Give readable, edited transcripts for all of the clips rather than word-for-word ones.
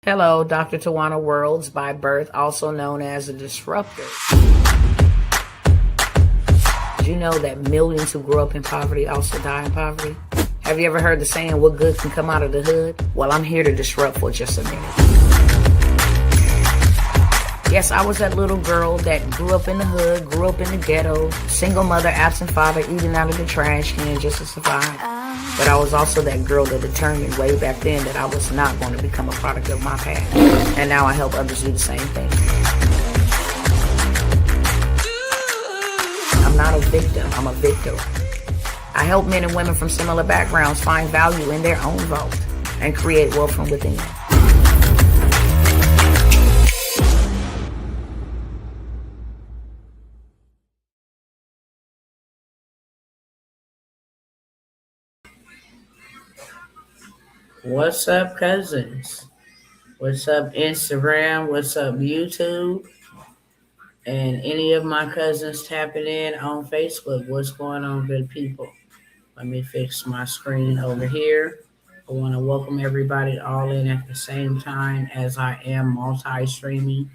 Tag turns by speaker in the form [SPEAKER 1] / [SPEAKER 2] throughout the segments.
[SPEAKER 1] Hello, Dr. Tawana Worlds by birth, also known as a disruptor. Did you know that millions who grew up in poverty also die in poverty? Have you ever heard the saying, what good can come out of the hood? Well, I'm here to disrupt for just a minute. Yes, I was that little girl that grew up in the hood, grew up in the ghetto, single mother, absent father, eating out of the trash can just to survive. But I was also that girl that determined way back then that I was not going to become a product of my past. And now I help others do the same thing. I'm not a victim, I'm a victor. I help men and women from similar backgrounds find value in their own vote and create wealth from within. What's up, cousins? What's up, Instagram? What's up, YouTube? And any of my cousins tapping in on Facebook. What's going on, good people? Let me fix my screen over here. I want to welcome everybody all in at the same time as I am multi-streaming.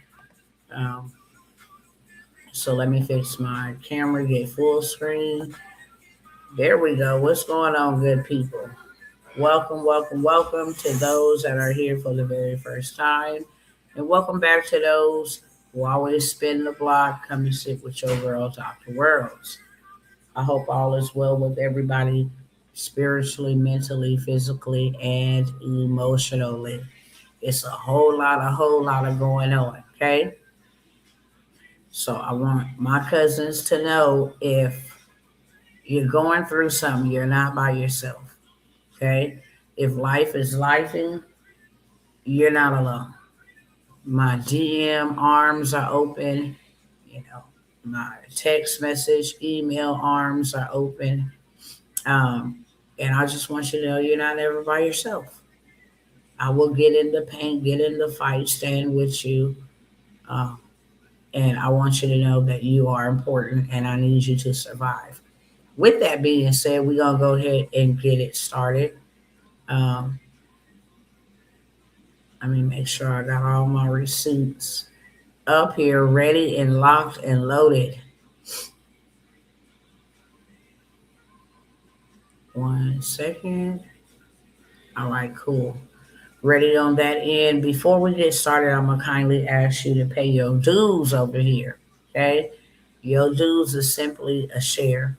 [SPEAKER 1] So let me fix my camera, get full screen. There we go. What's going on, good people? Welcome, welcome, welcome to those that are here for the very first time. And welcome back to those who always spin the block, come and sit with your girl, Dr. Worlds. I hope all is well with everybody spiritually, mentally, physically, and emotionally. It's a whole lot of going on, okay? So I want my cousins to know if you're going through something, you're not by yourself. Okay. If life is lifing, you're not alone. My DM arms are open. My text message, email arms are open. And I just want you to know you're not ever by yourself. I will get in the paint, get in the fight, stand with you. Um, and I want you to know that you are important and I need you to survive. With that being said, we're going to go ahead and get it started. Um, Let me make sure I got all my receipts up here, ready and locked and loaded. 1 second. All right, cool. Ready on that end. Before we get started, I'm going to kindly ask you to pay your dues over here. Okay? Your dues is simply a share.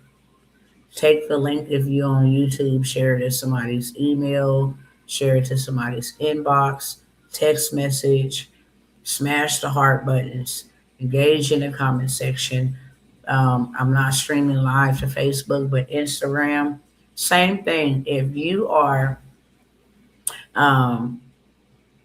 [SPEAKER 1] Take the link if you're on YouTube, share it to somebody's email, share it to somebody's inbox, text message, smash the heart buttons, engage in the comment section. I'm not streaming live to Facebook, but Instagram, same thing. If you are um,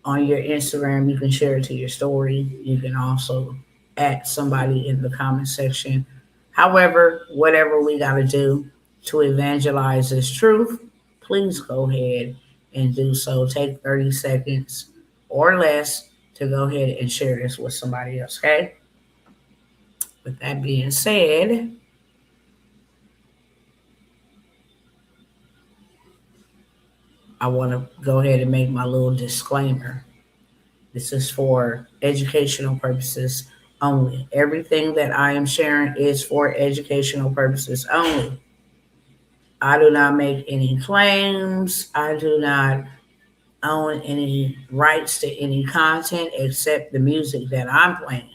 [SPEAKER 1] on your Instagram, you can share it to your story. You can also add somebody in the comment section. However, whatever we got to do to evangelize this truth, please go ahead and do so. Take 30 seconds or less to go ahead and share this with somebody else, okay? With that being said, I want to go ahead and make my little disclaimer. This is for educational purposes only. Everything that I am sharing is for educational purposes only. I do not make any claims. I do not own any rights to any content except the music that I'm playing,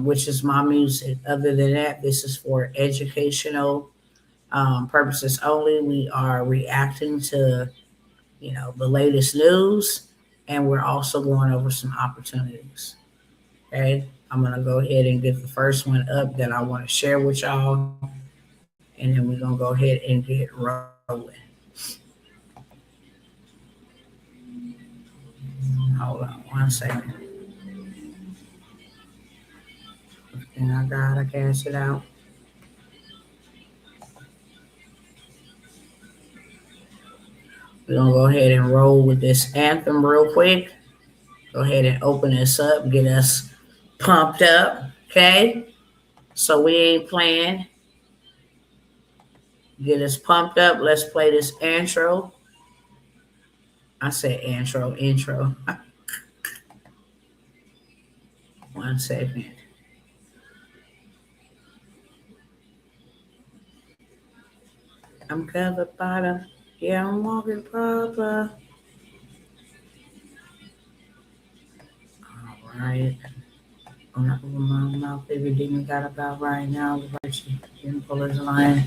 [SPEAKER 1] which is my music. Other than that, this is for educational purposes only. We are reacting to, the latest news, and we're also going over some opportunities. Okay, I'm gonna go ahead and get the first one up that I want to share with y'all, and then we're gonna go ahead and get rolling. Hold on 1 second. And I gotta cash it out. We're gonna go ahead and roll with this anthem real quick. Go ahead and open this up, get us pumped up, okay? So we ain't playing. Get us pumped up. Let's play this intro. I said intro. 1 second. I'm covered bottom. Yeah, I'm walking proper. All right. I'm not gonna my mouth everything we got about right now. The virtue pullers line.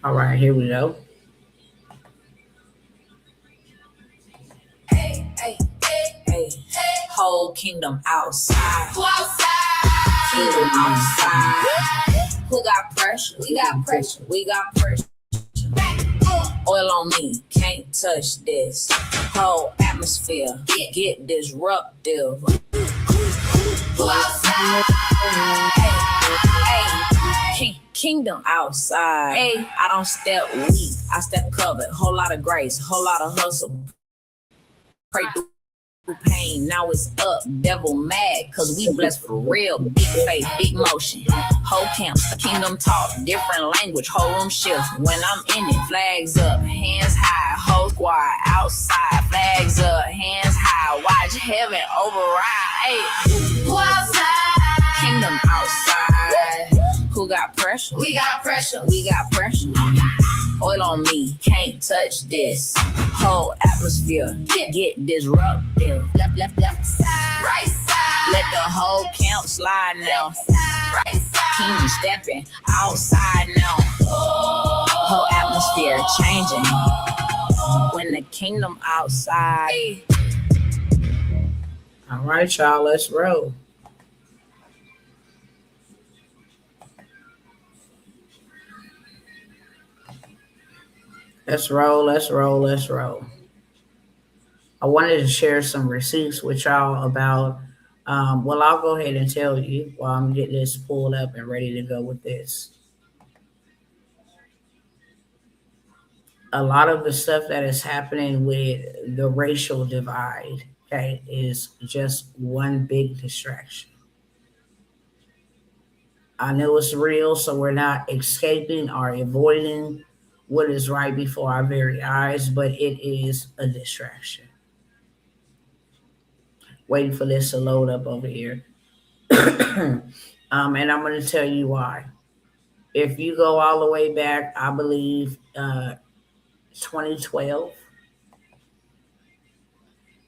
[SPEAKER 1] All right, here we go. Hey, hey, hey, hey, whole kingdom outside. Who outside? Kingdom outside. Who got pressure? We got pressure. We got pressure. Oil on me, can't touch this. Whole atmosphere, get disruptive. Who outside? Hey, kingdom outside. Hey, I don't step weak, I step covered. Whole lot of grace, whole lot of hustle. Pray through pain, now it's up. Devil mad, cause we blessed for real. Big faith, big motion. Whole camps, the kingdom talk, different language, whole room shift. When I'm in it, flags up, hands high. Whole squad outside, flags up, hands high. Watch heaven override. Hey, who outside? Kingdom outside. Who got pressure? We got pressure. We got pressure. Oil on me, can't touch this. Whole atmosphere, get disruptive. Left side, right side. Let the whole camp slide now. Right side. King stepping outside now. Whole atmosphere changing. When the kingdom outside. All right, y'all, let's roll. Let's roll, let's roll, let's roll. I wanted to share some receipts with y'all about, well, I'll go ahead and tell you while I'm getting this pulled up and ready to go with this. A lot of the stuff that is happening with the racial divide, okay, is just one big distraction. I know it's real, so we're not escaping or avoiding what is right before our very eyes, but it is a distraction. Waiting for this to load up over here. And I'm going to tell you why. If you go all the way back, I believe 2012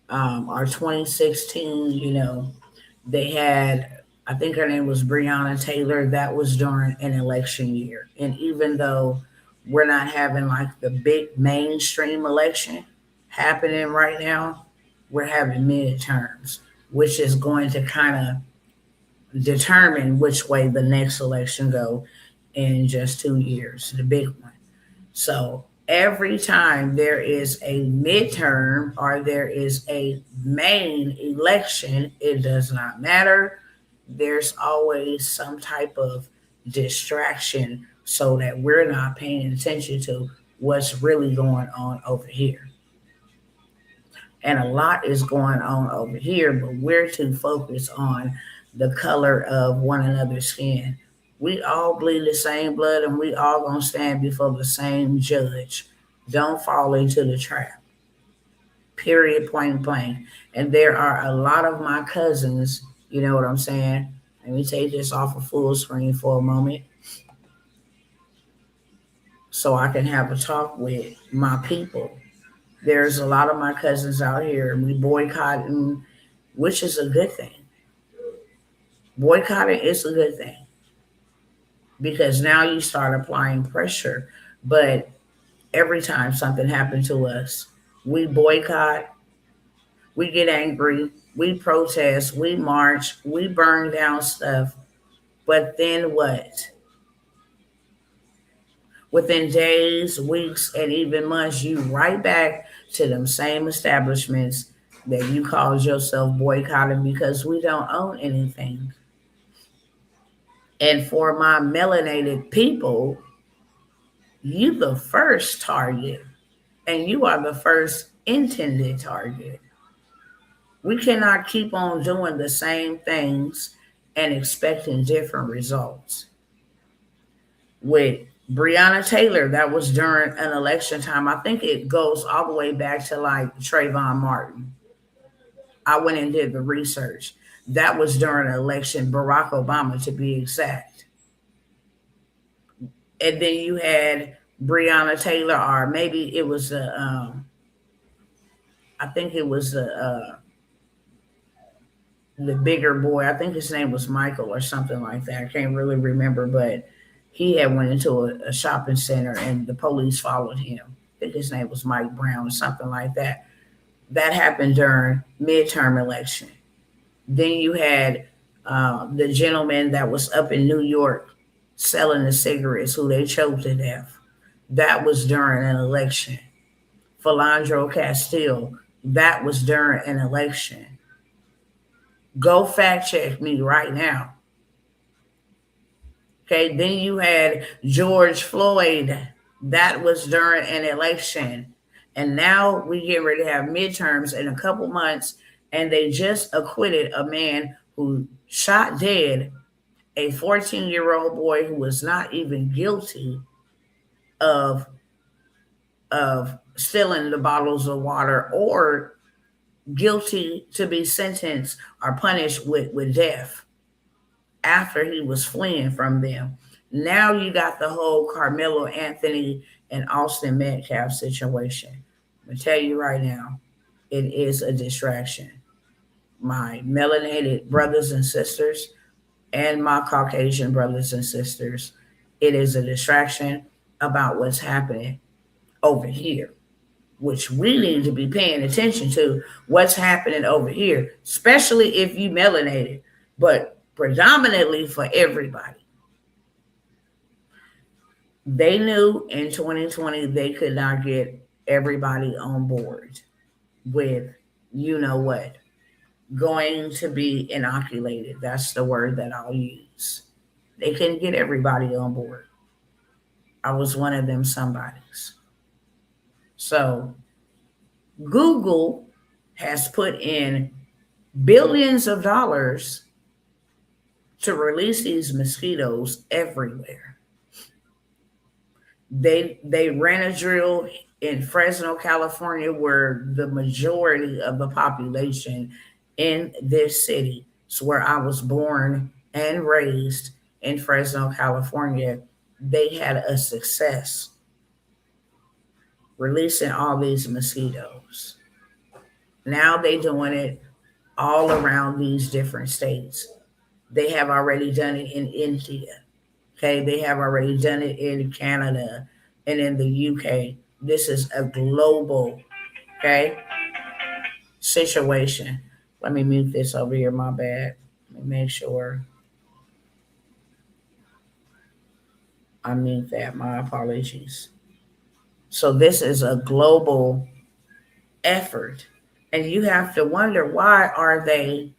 [SPEAKER 1] or 2016, they had, I think her name was Breonna Taylor. That was during an election year. And even though we're not having like the big mainstream election happening right now, we're having midterms, which is going to kind of determine which way the next election go in just 2 years, the big one. So every time there is a midterm or there is a main election, it does not matter. There's always some type of distraction so that we're not paying attention to what's really going on over here. And a lot is going on over here, but we're too focused on the color of one another's skin. We all bleed the same blood and we all gonna stand before the same judge. Don't fall into the trap. Period, point blank. And there are a lot of my cousins, you know what I'm saying? Let me take this off of full screen for a moment so I can have a talk with my people. There's a lot of my cousins out here and we boycotting, which is a good thing. Boycotting is a good thing because now you start applying pressure. But every time something happened to us, we boycott, we get angry, we protest, we march, we burn down stuff. But then what? Within days, weeks, and even months, you right back to them same establishments that you called yourself boycotting because we don't own anything. And for my melanated people, you the first target and you are the first intended target. We cannot keep on doing the same things and expecting different results with Breonna Taylor, that was during an election time. I think it goes all the way back to like Trayvon Martin. I went and did the research. That was during an election, Barack Obama to be exact. And then you had Breonna Taylor, or maybe it was I think it was the bigger boy. I think his name was Michael or something like that. I can't really remember, but he had went into a shopping center and the police followed him. I think his name was Mike Brown or something like that. That happened during midterm election. Then you had the gentleman that was up in New York selling the cigarettes, who they choked to death. That was during an election. Philandro Castile, that was during an election. Go fact check me right now. Okay, then you had George Floyd, that was during an election. And now we get ready to have midterms in a couple months, and they just acquitted a man who shot dead a 14-year-old boy who was not even guilty of stealing the bottles of water, or guilty to be sentenced or punished with death after he was fleeing from them. Now you got the whole Carmelo Anthony and Austin Metcalf situation. I'm gonna tell you right now, it is a distraction. My melanated brothers and sisters and my Caucasian brothers and sisters, it is a distraction about what's happening over here, which we need to be paying attention to what's happening over here, especially if you melanated, but predominantly for everybody. They knew in 2020 they could not get everybody on board with, you know what, going to be inoculated. That's the word that I'll use. They couldn't get everybody on board. I was one of them somebodies. So Google has put in billions of dollars to release these mosquitoes everywhere. They ran a drill in Fresno, California, where the majority of the population in this city, it's where I was born and raised, in Fresno, California. They had a success releasing all these mosquitoes. Now they doing it all around these different states. They have already done it in India. Okay, they have already done it in Canada and in the UK. This is a global, okay, situation. Let me mute this over here. My bad. Let me make sure I mute that. My apologies. So this is a global effort, and you have to wonder, why are they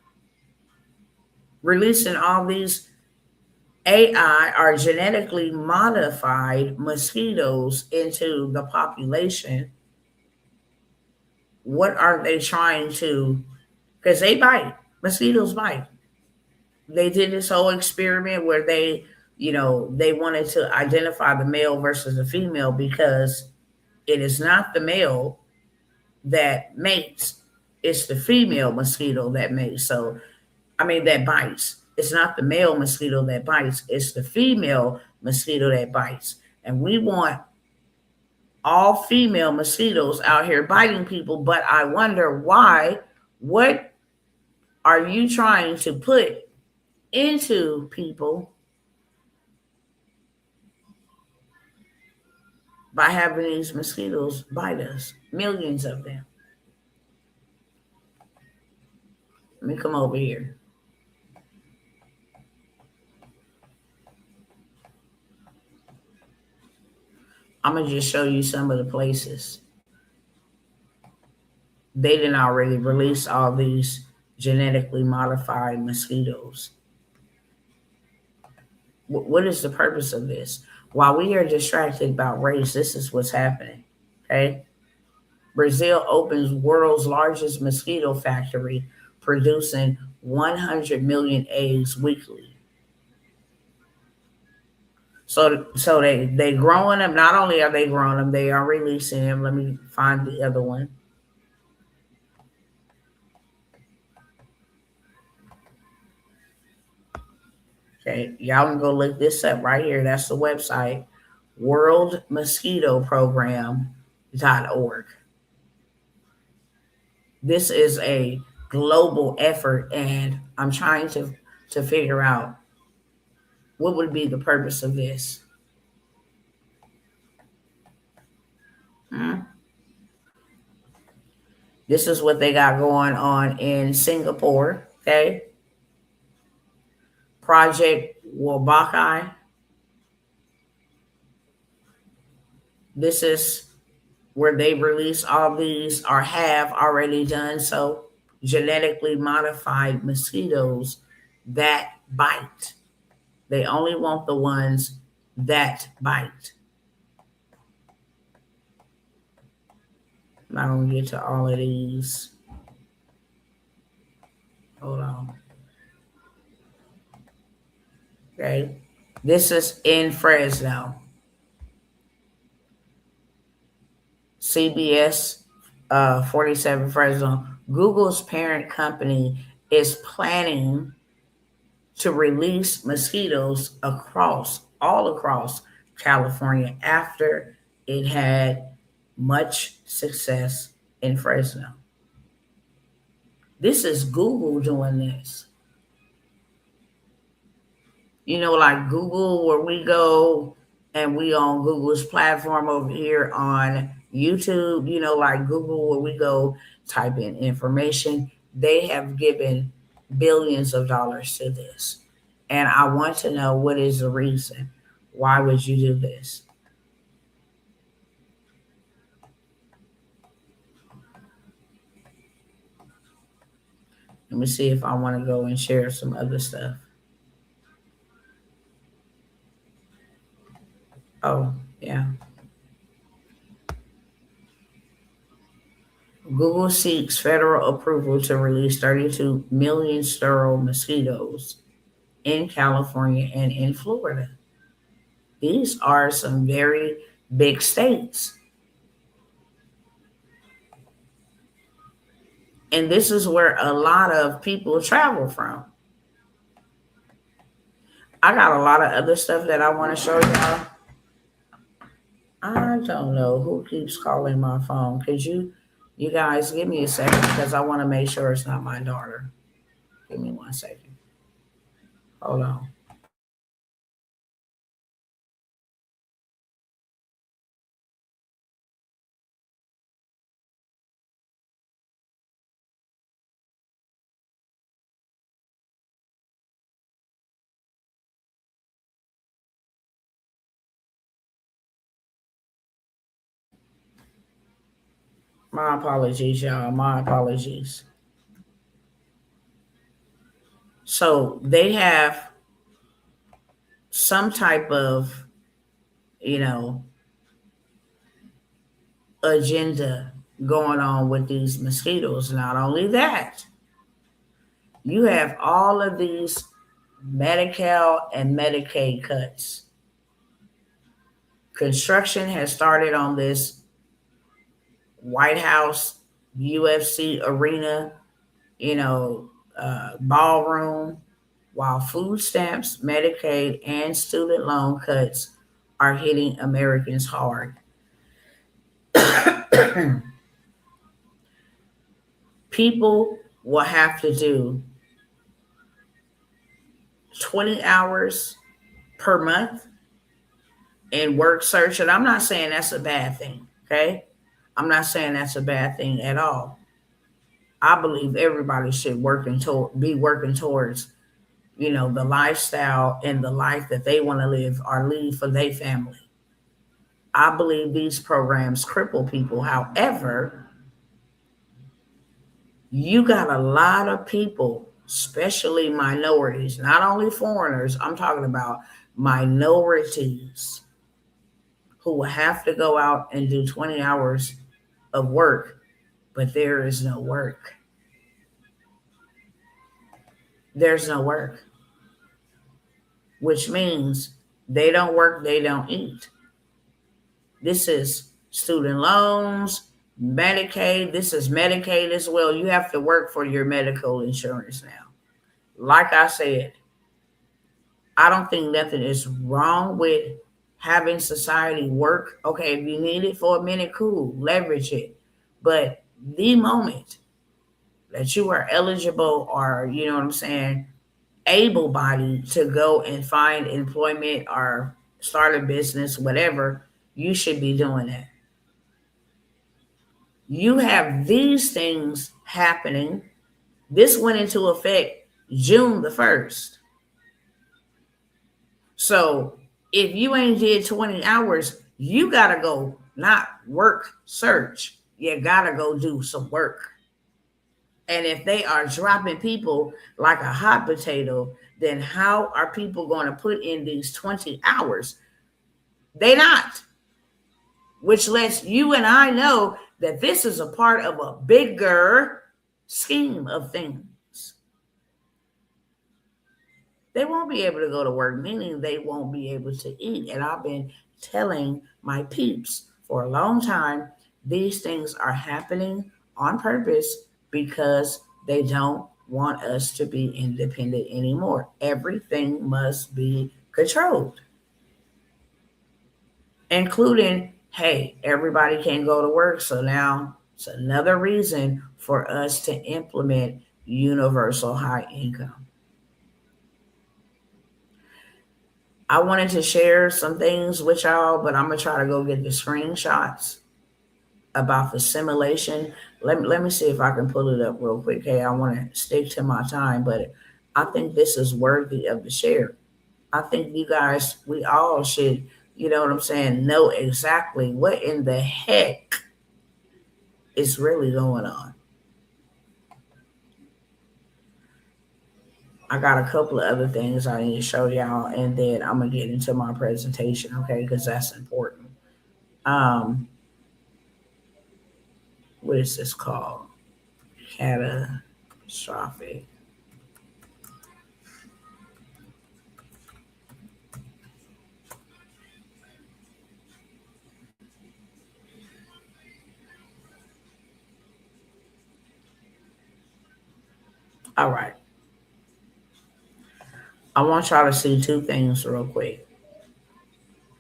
[SPEAKER 1] releasing all these AI or genetically modified mosquitoes into the population? What are they trying to? Because they bite. Mosquitoes bite. They did this whole experiment where they wanted to identify the male versus the female, because it is not the male that mates, it's the female mosquito that mates. So, I mean, that bites. It's not the male mosquito that bites, it's the female mosquito that bites. And we want all female mosquitoes out here biting people, but I wonder why. What are you trying to put into people by having these mosquitoes bite us? Millions of them. Let me come over here. I'm going to just show you some of the places. They didn't already release all these genetically modified mosquitoes. What is the purpose of this? While we are distracted about race, this is what's happening. Okay. Brazil opens world's largest mosquito factory, producing 100 million eggs weekly. So they growing them. Not only are they growing them, they are releasing them. Let me find the other one. Okay, y'all can go look this up right here. That's the website, worldmosquitoprogram.org. This is a global effort, and I'm trying to figure out what would be the purpose of this. Hmm? This is what they got going on in Singapore. Okay, Project Wabakai. This is where they release all these or have already done so, genetically modified mosquitoes that bite. They only want the ones that bite. I'm not gonna get to all of these. Hold on. Okay. This is in Fresno. CBS 47 Fresno. Google's parent company is planning to release mosquitoes all across California after it had much success in Fresno. This is Google doing this. Like Google, where we go and we on Google's platform over here on YouTube, like Google, where we go type in information. They have given billions of dollars to this. And I want to know, what is the reason? Why would you do this? Let me see if I want to go and share some other stuff. Oh, yeah. Google seeks federal approval to release 32 million sterile mosquitoes in California and in Florida. These are some very big states. And this is where a lot of people travel from. I got a lot of other stuff that I want to show y'all. I don't know who keeps calling my phone. Could you guys give me a second, because I want to make sure it's not my daughter. Give me 1 second. Hold on. My apologies, y'all. My apologies. So they have some type of, you know, agenda going on with these mosquitoes. Not only that, you have all of these Medi-Cal and Medicaid cuts. Construction has started on this White House UFC arena, ballroom, while food stamps, Medicaid, and student loan cuts are hitting Americans hard. People will have to do 20 hours per month in work search. And I'm not saying that's a bad thing, okay? I'm not saying that's a bad thing at all. I believe everybody should be working towards, the lifestyle and the life that they want to live or leave for their family. I believe these programs cripple people. However, you got a lot of people, especially minorities, not only foreigners, I'm talking about minorities, who will have to go out and do 20 hours of work, but there is no work. There's no work, which means They don't work, they don't eat. This is student loans, Medicaid. This is Medicaid as well. You have to work for your medical insurance now. Like I said, I don't think nothing is wrong with having society work. Okay, if you need it for a minute, cool, leverage it. But the moment that you are eligible or, you know what I'm saying, able bodied to go and find employment or start a business, whatever, you should be doing that. You have these things happening. This went into effect June the 1st. So if you ain't did 20 hours, you got to go not work, search. You got to go do some work. And if they are dropping people like a hot potato, then how are people going to put in these 20 hours? They not. Which lets you and I know that this is a part of a bigger scheme of things. They won't be able to go to work, meaning they won't be able to eat. And I've been telling my peeps for a long time, these things are happening on purpose because they don't want us to be independent anymore. Everything must be controlled, including, hey, everybody can't go to work. So now it's another reason for us to implement universal high income. I wanted to share some things with y'all, but I'm going to try to go get the screenshots about the simulation. Let me see if I can pull it up real quick. Hey, I want to stick to my time, but I think this is worthy of the share. I think you guys, we all should, you know what I'm saying, know exactly what in the heck is really going on. I got a couple of other things I need to show y'all, and then I'm going to get into my presentation, okay, because that's important. What is this called? Catastrophic. All right. I want y'all to see two things real quick.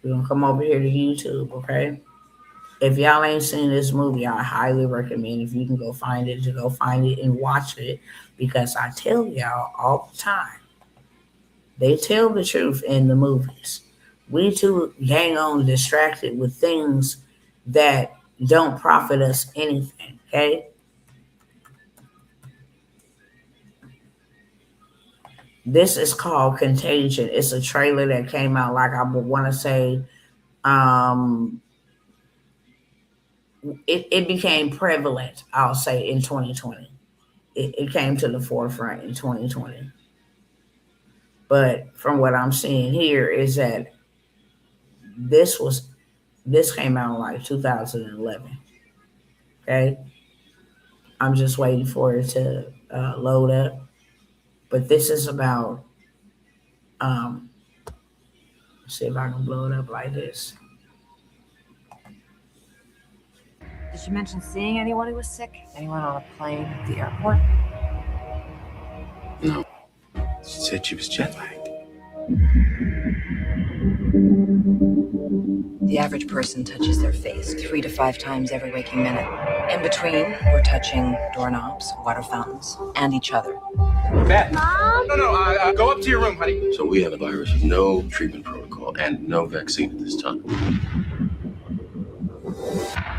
[SPEAKER 1] We're going to come over here to YouTube, okay? If y'all ain't seen this movie, I highly recommend if you can go find it, to go find it and watch it, because I tell y'all all the time, they tell the truth in the movies. We too gang on distracted with things that don't profit us anything, okay? This is called Contagion. It's a trailer that came out, like I would want to say, it became prevalent, I'll say, in 2020. It came to the forefront in 2020. But from what I'm seeing here is that this came out in like 2011. Okay. I'm just waiting for it to load up. But this is about, see if I can blow it up like this.
[SPEAKER 2] Did she mention seeing anyone who was sick? Anyone on a plane at the airport?
[SPEAKER 3] No. She said she was jet lagged.
[SPEAKER 2] The average person touches their face 3 to 5 times every waking minute. In between, we're touching doorknobs, water fountains, and each other.
[SPEAKER 3] Beth.
[SPEAKER 4] Mom?
[SPEAKER 3] No, go up to your room, honey. So we have a virus with no treatment protocol and no vaccine at this time.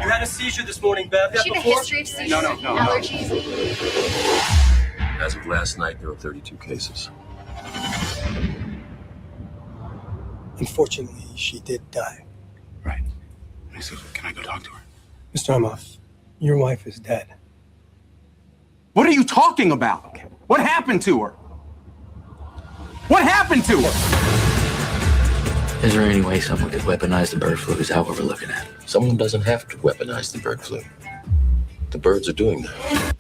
[SPEAKER 5] You had a seizure this morning, Beth.
[SPEAKER 4] She had a history of seizures, allergies.
[SPEAKER 3] As of last night, there were 32 cases.
[SPEAKER 6] Unfortunately, she did die.
[SPEAKER 3] Right. So can I go talk to her?
[SPEAKER 6] Mr. Amos, your wife is dead.
[SPEAKER 5] What are you talking about? What happened to her? What happened to her?
[SPEAKER 7] Is there any way someone could weaponize the bird flu? Is that what we're looking at?
[SPEAKER 3] Someone doesn't have to weaponize the bird flu. The birds are doing that.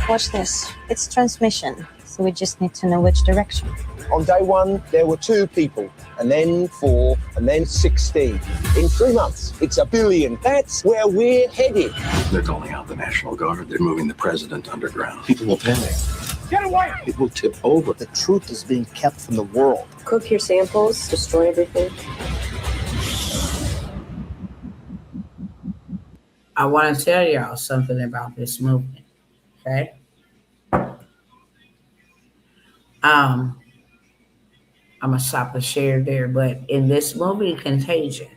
[SPEAKER 8] Watch this. It's transmission. So we just need to know which direction.
[SPEAKER 9] On day one, there were 2 people, and then 4, and then 16. In 3 months, it's 1 billion. That's where we're headed.
[SPEAKER 3] They're calling out the National Guard. They're moving the president underground. People will panic. Get away! It will tip over.
[SPEAKER 9] The truth is being kept from the world.
[SPEAKER 10] Cook your samples, destroy everything.
[SPEAKER 1] I want to tell y'all something about this movement, okay? I'm going to stop the share there, but in this movie, Contagion,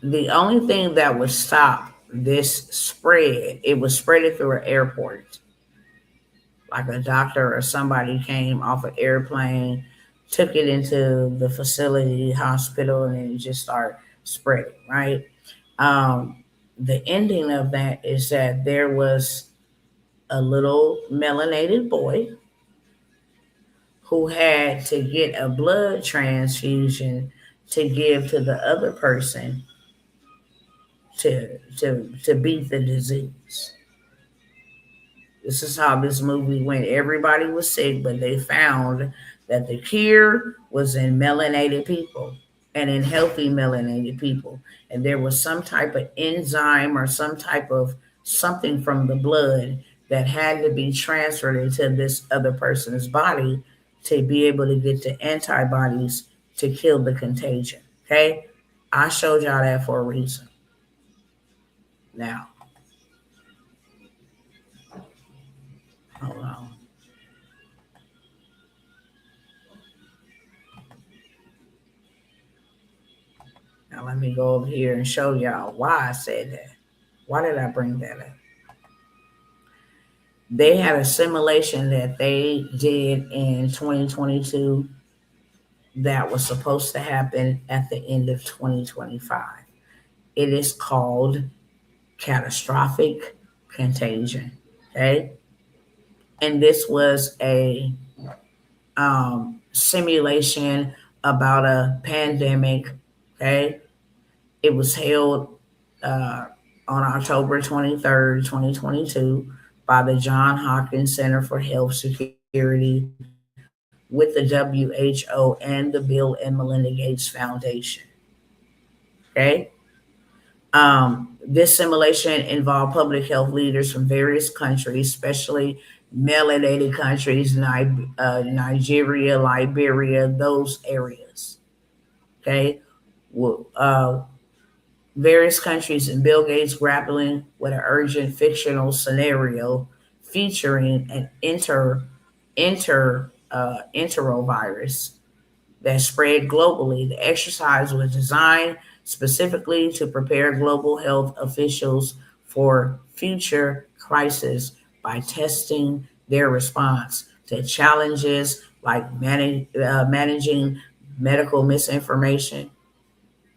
[SPEAKER 1] the only thing that would stop this spread, it was spread through an airport. Like a doctor or somebody came off an airplane, took it into the facility, hospital, and then it just started spreading, right? The ending of that is that there was a little melanated boy who had to get a blood transfusion to give to the other person to beat the disease. This is how this movie went. Everybody was sick, but they found that the cure was in melanated people and in healthy melanated people. And there was some type of enzyme or some type of something from the blood that had to be transferred into this other person's body to be able to get the antibodies to kill the contagion. Okay? I showed y'all that for a reason. Now, hold on. Now let me go over here and show y'all why I said that. Why did I bring that up? They had a simulation that they did in 2022 that was supposed to happen at the end of 2025. It is called catastrophic contagion. Okay. And this was a simulation about a pandemic. Okay. It was held on October 23rd, 2022 by the Johns Hopkins Center for Health Security with the WHO and the Bill and Melinda Gates Foundation. Okay. This simulation involved public health leaders from various countries, especially melanated countries, Nigeria, Liberia, those areas. Okay. Various countries and Bill Gates grappling with an urgent fictional scenario featuring an enterovirus that spread globally. The exercise was designed specifically to prepare global health officials for future crises by testing their response to challenges like managing medical misinformation,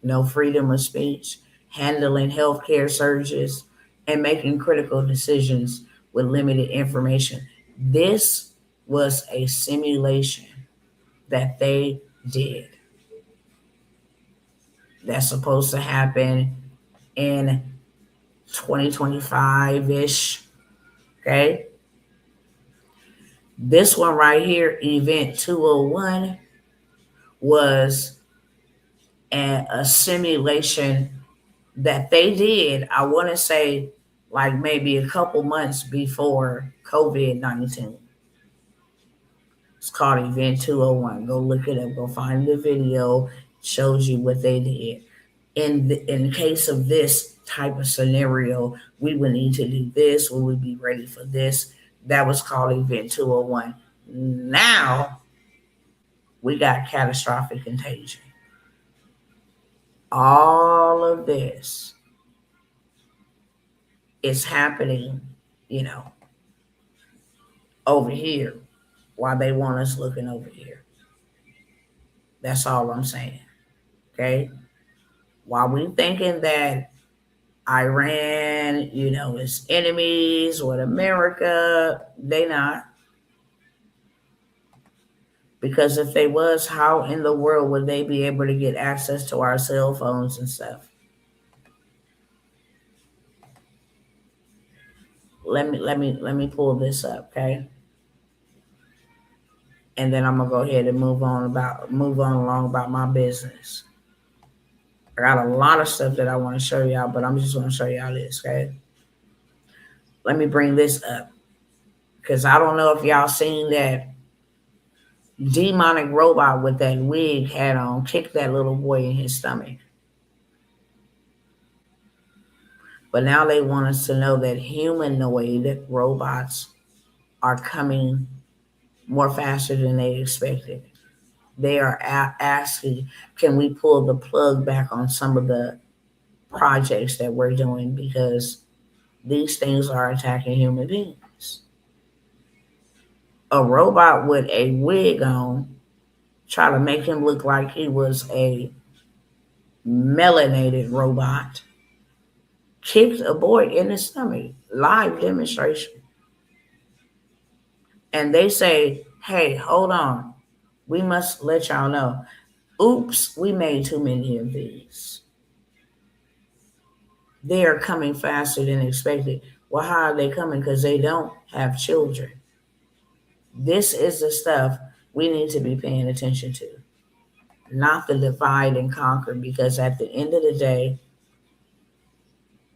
[SPEAKER 1] no freedom of speech, handling healthcare surges, and making critical decisions with limited information. This was a simulation that they did that's supposed to happen in 2025-ish. Okay. This one right here, Event 201, was a simulation that they did, I want to say, like maybe a couple months before COVID-19. It's called Event 201. Go look it up. Go find the video. It shows you what they did. In the case of this type of scenario, we would need to do this. We would be ready for this. That was called Event 201. Now, we got catastrophic contagion. All of this is happening, over here while they want us looking over here. That's all I'm saying. Okay? While we thinking that Iran, is enemies with America, they not. Because if they was, how in the world would they be able to get access to our cell phones and stuff? let me pull this up, okay? And then I'm gonna go ahead and move on along about my business. I got a lot of stuff that I want to show y'all, but I'm just gonna show y'all this, okay? Let me bring this up because I don't know if y'all seen that demonic robot with that wig hat on kick that little boy in his stomach. But now they want us to know that humanoid robots are coming more faster than they expected. They are asking, can we pull the plug back on some of the projects that we're doing because these things are attacking human beings. A robot with a wig on, try to make him look like he was a melanated robot, kicked a boy in the stomach, live demonstration. And they say, hey, hold on. We must let y'all know. Oops, we made too many of these. They are coming faster than expected. Well, how are they coming? Because they don't have children. This is the stuff we need to be paying attention to, not the divide and conquer, because at the end of the day,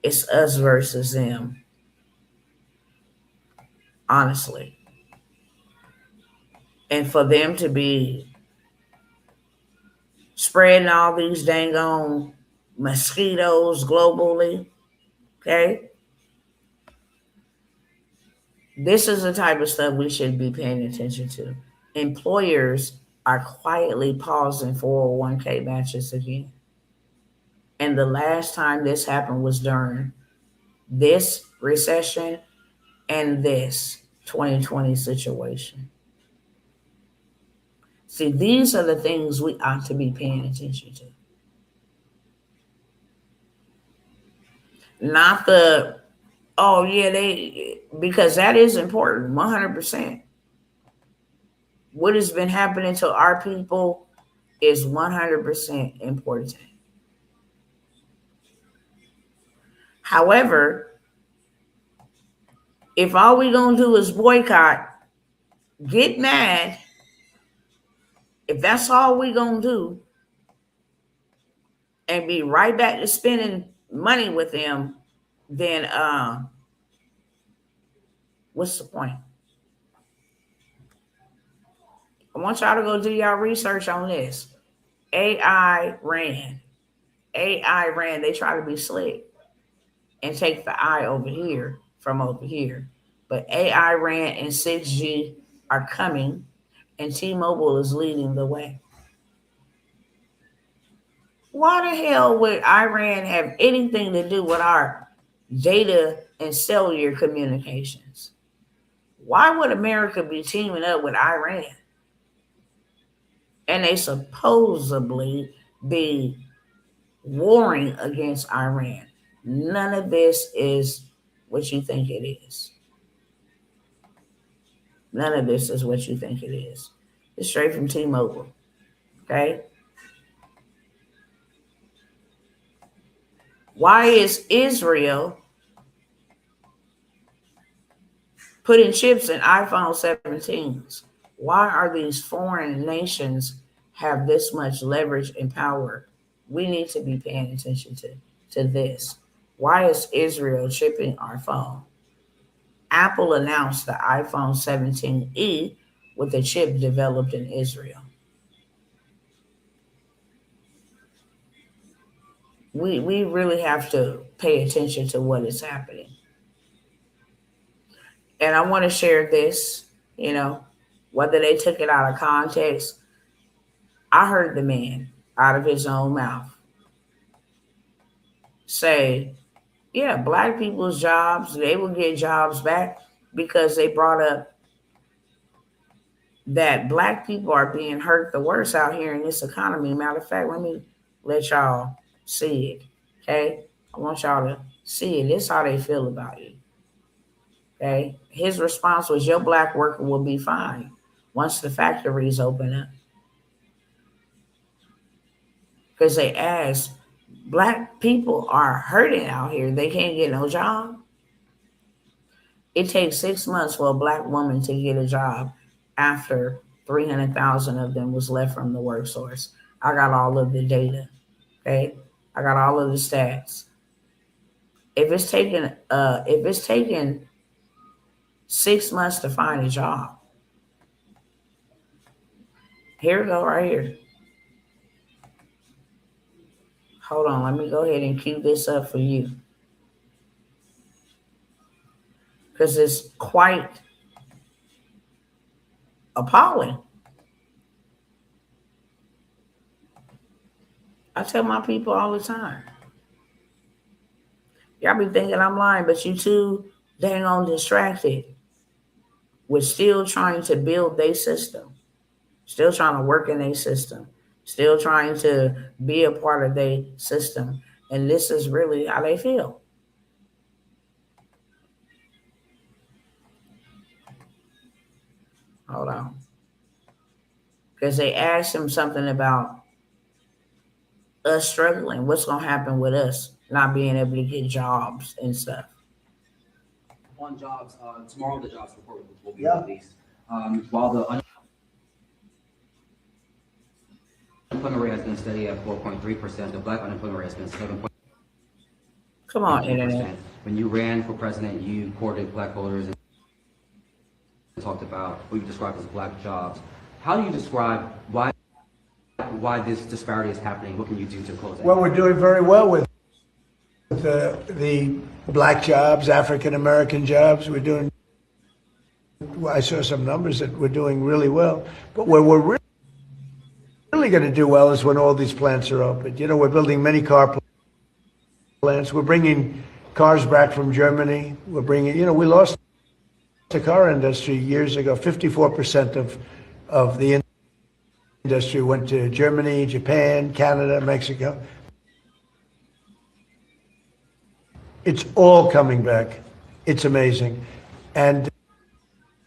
[SPEAKER 1] it's us versus them, honestly. And for them to be spreading all these dang on mosquitoes globally, okay? This is the type of stuff we should be paying attention to. Employers are quietly pausing 401k matches again. And the last time this happened was during this recession and this 2020 situation. See, these are the things we ought to be paying attention to. Not the, oh yeah, because that is important, 100%. What has been happening to our people is 100% important. However, if all we gonna do is boycott, get mad, if that's all we gonna do, and be right back to spending money with them, then what's the point? I want y'all to go do y'all research on this. AI ran. They try to be slick and take the I over here from over here. But AI ran and 6G are coming, and T-Mobile is leading the way. Why the hell would Iran have anything to do with our data and cellular communications? Why would America be teaming up with Iran? And they supposedly be warring against Iran. None of this is what you think it is. None of this is what you think it is. It's straight from T-Mobile. Okay? Why is Israel putting chips in iPhone 17s? Why are these foreign nations have this much leverage and power? We need to be paying attention to this. Why is Israel chipping our phone? Apple announced the iPhone 17e with a chip developed in Israel. We really have to pay attention to what is happening. And I want to share this, whether they took it out of context. I heard the man out of his own mouth say, yeah, black people's jobs, they will get jobs back because they brought up that black people are being hurt the worst out here in this economy. Matter of fact, let me let y'all see it, okay? I want y'all to see it. This is how they feel about you, okay? His response was, your black worker will be fine once the factories open up. Because they asked, black people are hurting out here. They can't get no job. It takes 6 months for a black woman to get a job after 300,000 of them was left from the workforce. I got all of the data. Okay, I got all of the stats. If it's taken 6 months to find a job, here we go right here. Hold on, let me go ahead and cue this up for you because it's quite appalling. I tell my people all the time. Y'all be thinking I'm lying, but you too dang on distracted with still trying to build their system, still trying to work in their system, still trying to be a part of their system. And this is really how they feel. Hold on. Because they asked him something about us struggling. What's going to happen with us not being able to get jobs and stuff?
[SPEAKER 11] On jobs, tomorrow the jobs report will be released. While the unemployment rate has been steady at 4.3%, the black unemployment rate has been 7.3%.
[SPEAKER 1] Come on, internet.
[SPEAKER 11] When you ran for president, you courted black voters and talked about what you described as black jobs. How do you describe why this disparity is happening? What can you do to close it?
[SPEAKER 12] Well, we're doing very well with the black jobs, African American jobs. We're doing. I saw some numbers that we're doing really well. But where we're really going to do well is when all these plants are open. You know, we're building many car plants. We're bringing cars back from Germany. We're bringing. You know, we lost the car industry years ago. 54% of the industry went to Germany, Japan, Canada, Mexico. It's all coming back. It's amazing. And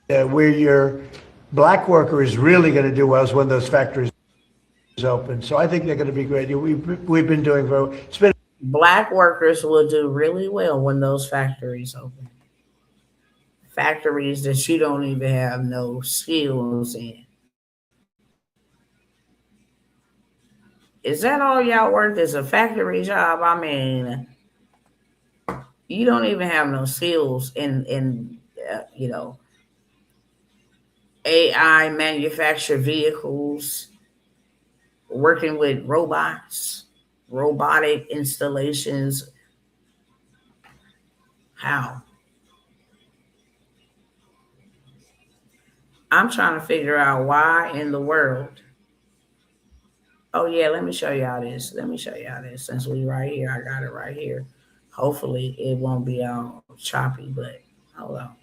[SPEAKER 12] where your black worker is really going to do well is when those factories open. So I think they're going to be great. We've been doing very well. It's been
[SPEAKER 1] Black workers will do really well when those factories open. Factories that you don't even have no skills in. Is that all y'all work as a factory job? I mean, you don't even have no skills in you know, AI manufactured vehicles, working with robots, robotic installations. How? I'm trying to figure out why in the world. Oh yeah, let me show y'all this. Since we right here, I got it right here. Hopefully it won't be all choppy, but hold on.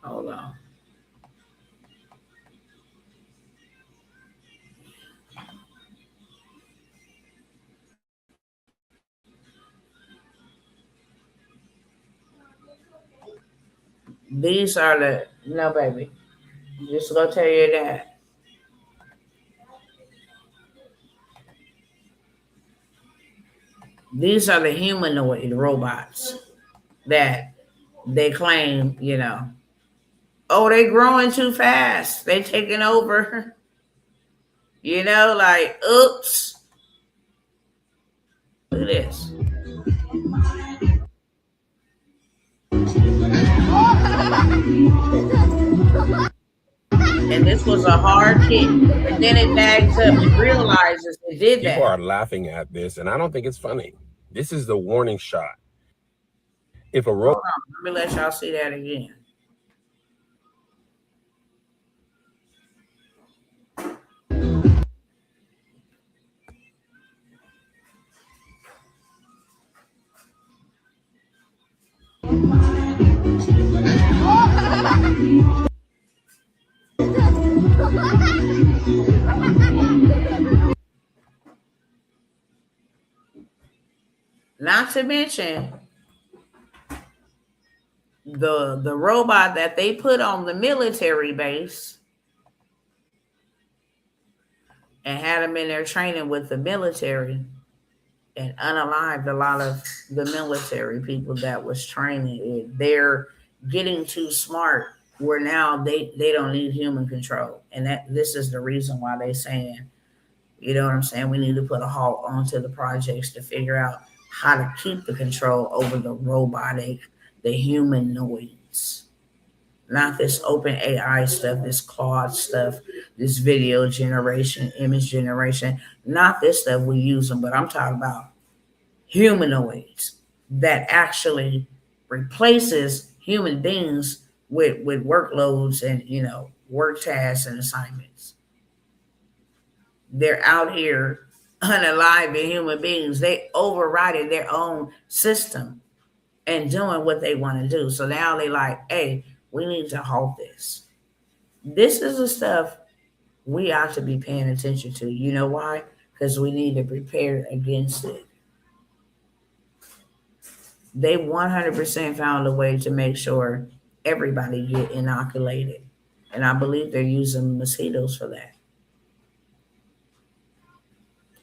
[SPEAKER 1] Hold on. These are the, no baby, just gonna tell you that. These are the humanoid robots that they claim, you know, oh, they growing too fast. They taking over. You know, like, oops. Look at this. And this was a hard kick, but then it bags up and realizes it did that.
[SPEAKER 13] People are laughing at this, and I don't think it's funny. This is the warning shot. If a
[SPEAKER 1] Hold on, let me let y'all see that again. Not to mention the robot that they put on the military base and had them in their training with the military and unalived a lot of the military people that was training. They're getting too smart where now they don't need human control. And that this is the reason why they saying, you know what I'm saying, we need to put a halt onto the projects to figure out how to keep the control over the robotic, the humanoids. Not this open AI stuff, this Claude stuff, this video generation, image generation, not this stuff we use them, but I'm talking about humanoids that actually replaces human beings with workloads and work tasks and assignments. They're out here unaliving human beings. They overriding their own system and doing what they want to do. So now they like, hey, we need to halt this. This is the stuff we ought to be paying attention to. You know why? Because we need to prepare against it. They 100% found a way to make sure everybody get inoculated. And I believe they're using mosquitoes for that.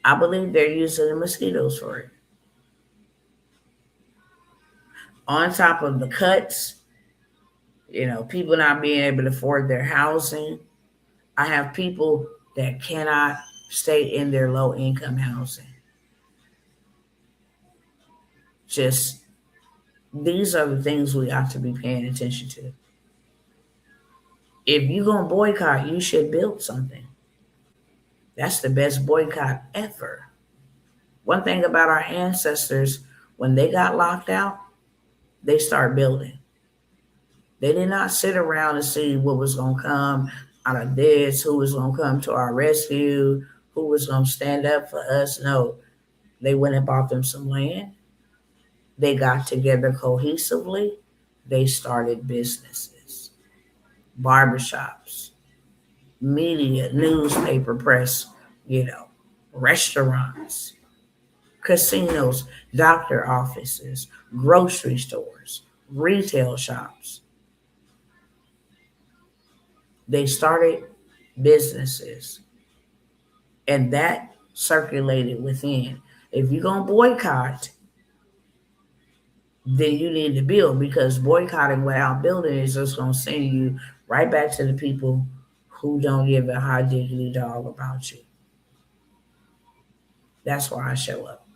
[SPEAKER 1] I believe they're using the mosquitoes for it. On top of the cuts, people not being able to afford their housing. I have people that cannot stay in their low income housing. Just these are the things we ought to be paying attention to. If you're going to boycott, you should build something. That's the best boycott ever. One thing about our ancestors, when they got locked out, they started building. They did not sit around and see what was going to come out of this, who was going to come to our rescue, who was going to stand up for us. No, they went and bought them some land. They got together cohesively. They started businesses, barbershops, media, newspaper, press, restaurants, casinos, doctor offices, grocery stores, retail shops. They started businesses, and that circulated within. If you're going to boycott, then you need to build, because boycotting without building is just going to send you right back to the people who don't give a high diggity dog about you. That's why I show up.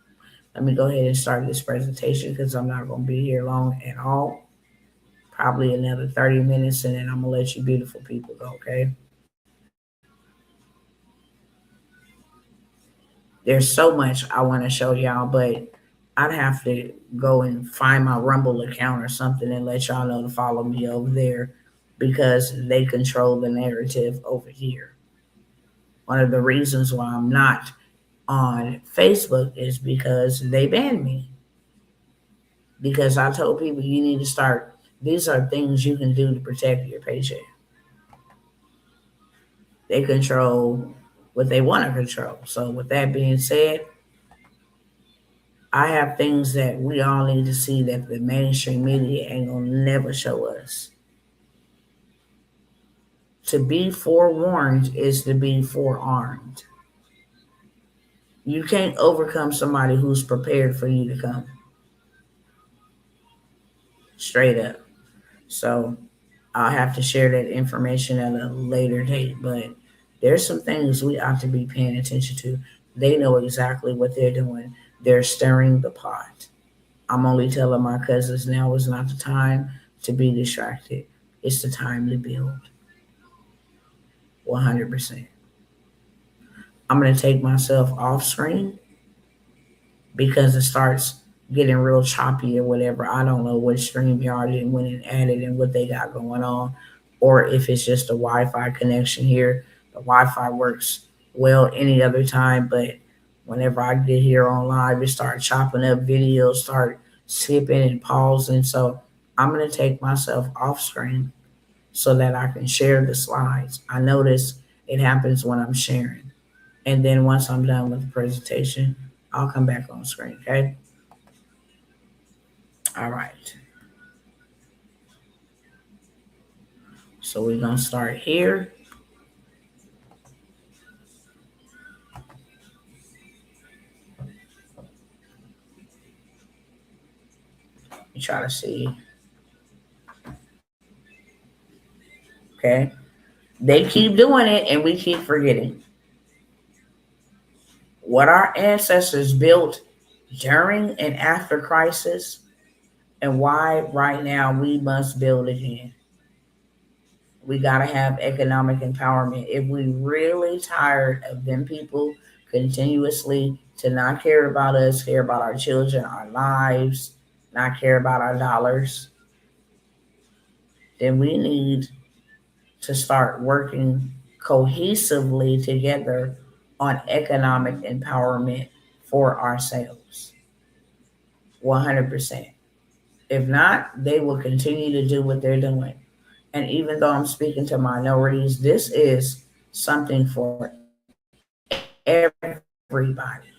[SPEAKER 1] Let me go ahead and start this presentation because I'm not going to be here long at all. Probably another 30 minutes, and then I'm going to let you beautiful people go, okay? There's so much I want to show y'all, but I'd have to go and find my Rumble account or something and let y'all know to follow me over there because they control the narrative over here. One of the reasons why I'm not on Facebook is because they banned me. Because I told people you need to start, these are things you can do to protect your paycheck. They control what they want to control. So with that being said, I have things that we all need to see that the mainstream media ain't gonna never show us. To be forewarned is to be forearmed. You can't overcome somebody who's prepared for you to come. Straight up. So I'll have to share that information at a later date, but there's some things we ought to be paying attention to. They know exactly what they're doing. They're stirring the pot. I'm only telling my cousins now is not the time to be distracted. It's the time to build. 100%. I'm going to take myself off screen because it starts getting real choppy or whatever. I don't know what StreamYard went and added and what they got going on, or if it's just a Wi-Fi connection here. The Wi-Fi works well any other time, but whenever I get here on live, it starts chopping up videos, start skipping and pausing. So I'm going to take myself off screen so that I can share the slides. I notice it happens when I'm sharing. And then once I'm done with the presentation, I'll come back on screen, okay? All right. So we're going to start here. You try to see. Okay. They keep doing it and we keep forgetting. What our ancestors built during and after crisis, and why right now we must build again. We got to have economic empowerment. If we really tired of them people continuously to not care about us, care about our children, our lives, not care about our dollars, then we need to start working cohesively together on economic empowerment for ourselves. 100%. If not, they will continue to do what they're doing. And even though I'm speaking to minorities, this is something for everybody.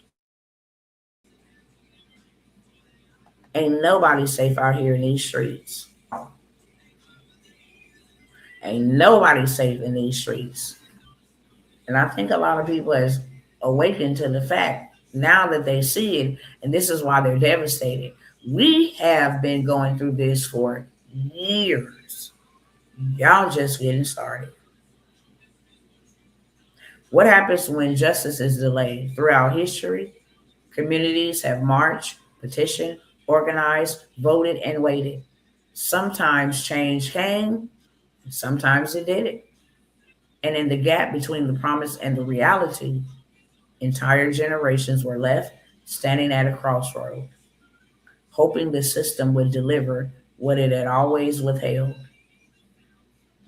[SPEAKER 1] Ain't nobody safe out here in these streets. Ain't nobody safe in these streets. And I think a lot of people has awakened to the fact now that they see it, and this is why they're devastated. We have been going through this for years. Y'all just getting started. What happens when justice is delayed? Throughout history, communities have marched, petitioned, organized, voted, and waited. Sometimes change came, and sometimes it didn't. And in the gap between the promise and the reality, entire generations were left standing at a crossroad, hoping the system would deliver what it had always withheld.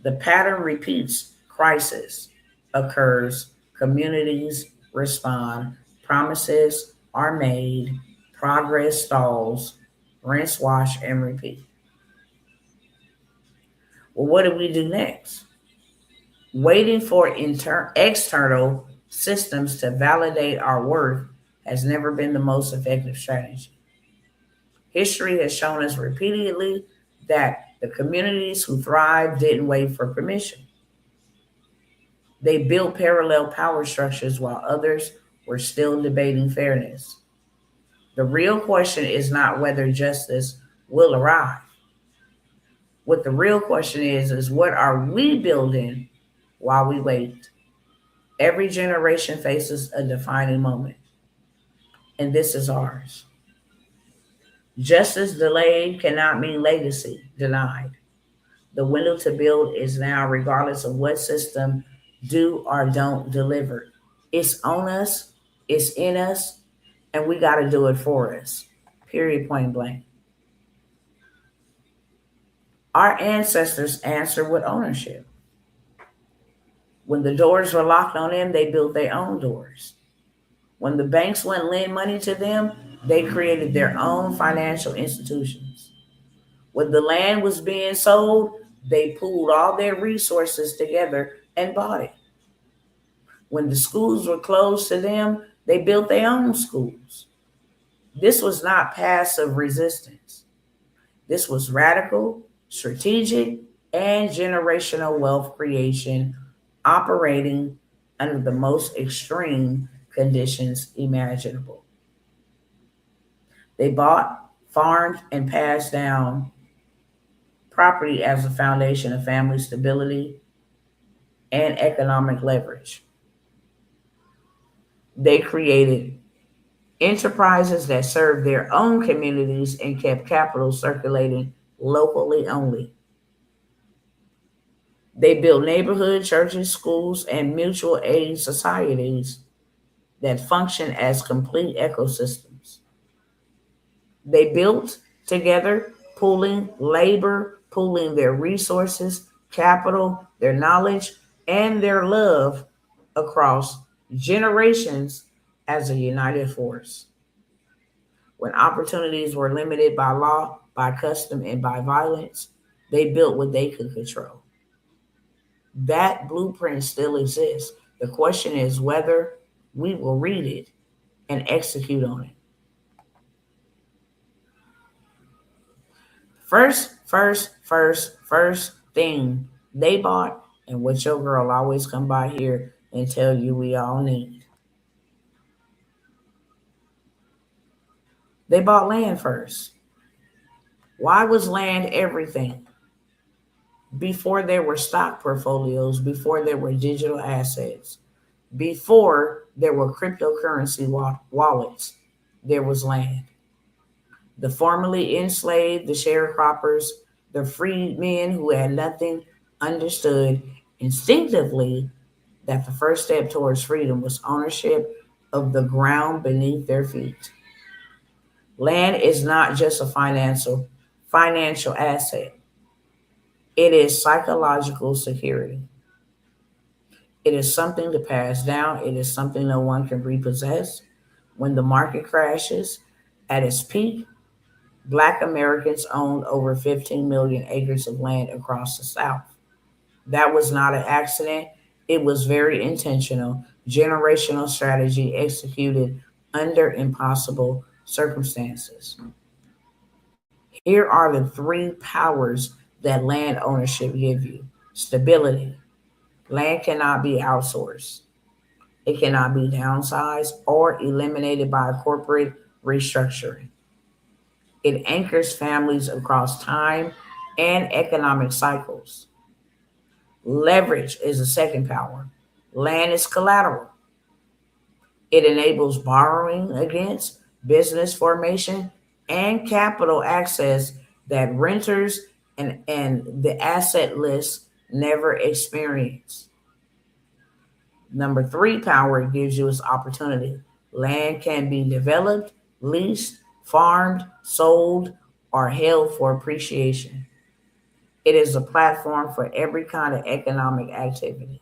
[SPEAKER 1] The pattern repeats: crisis occurs, communities respond, promises are made, progress stalls, rinse, wash, and repeat. Well, what do we do next? Waiting for external systems to validate our worth has never been the most effective strategy. History has shown us repeatedly that the communities who thrived didn't wait for permission. They built parallel power structures while others were still debating fairness. The real question is not whether justice will arrive. What the real question is what are we building while we wait? Every generation faces a defining moment, and this is ours. Justice delayed cannot mean legacy denied. The window to build is now, regardless of what system do or don't deliver. It's on us, it's in us, and we got to do it for us. Period, point blank. Our ancestors answered with ownership. When the doors were locked on them, they built their own doors. When the banks wouldn't lend money to them, they created their own financial institutions. When the land was being sold, they pooled all their resources together and bought it. When the schools were closed to them, they built their own schools. This was not passive resistance. This was radical, strategic, and generational wealth creation operating under the most extreme conditions imaginable. They bought, farmed, and passed down property as a foundation of family stability and economic leverage. They created enterprises that served their own communities and kept capital circulating locally only. They built neighborhood churches, schools, and mutual aid societies that function as complete ecosystems. They built together, pooling labor, pooling their resources, capital, their knowledge, and their love across generations as a united force. When opportunities were limited by law, by custom, and by violence, they built what they could control. That blueprint still exists. The question is whether we will read it and execute on it. First thing they bought, and what your girl always come by here and tell you we all need. They bought land first. Why was land everything? Before there were stock portfolios, before there were digital assets, before there were cryptocurrency wallets, there was land. The formerly enslaved, the sharecroppers, the freedmen who had nothing understood instinctively that the first step towards freedom was ownership of the ground beneath their feet. Land is not just a financial asset. It is psychological security. It is something to pass down. It is something no one can repossess. When the market crashes at its peak, Black Americans owned over 15 million acres of land across the South. That was not an accident. It was very intentional, generational strategy executed under impossible circumstances. Here are the three powers that land ownership give you. Stability. Land cannot be outsourced. It cannot be downsized or eliminated by corporate restructuring. It anchors families across time and economic cycles. Leverage is the second power. Land is collateral. It enables borrowing against business formation and capital access that renters and the asset list never experience. Number three power it gives you is opportunity. Land can be developed, leased, farmed, sold, or held for appreciation. It is a platform for every kind of economic activity.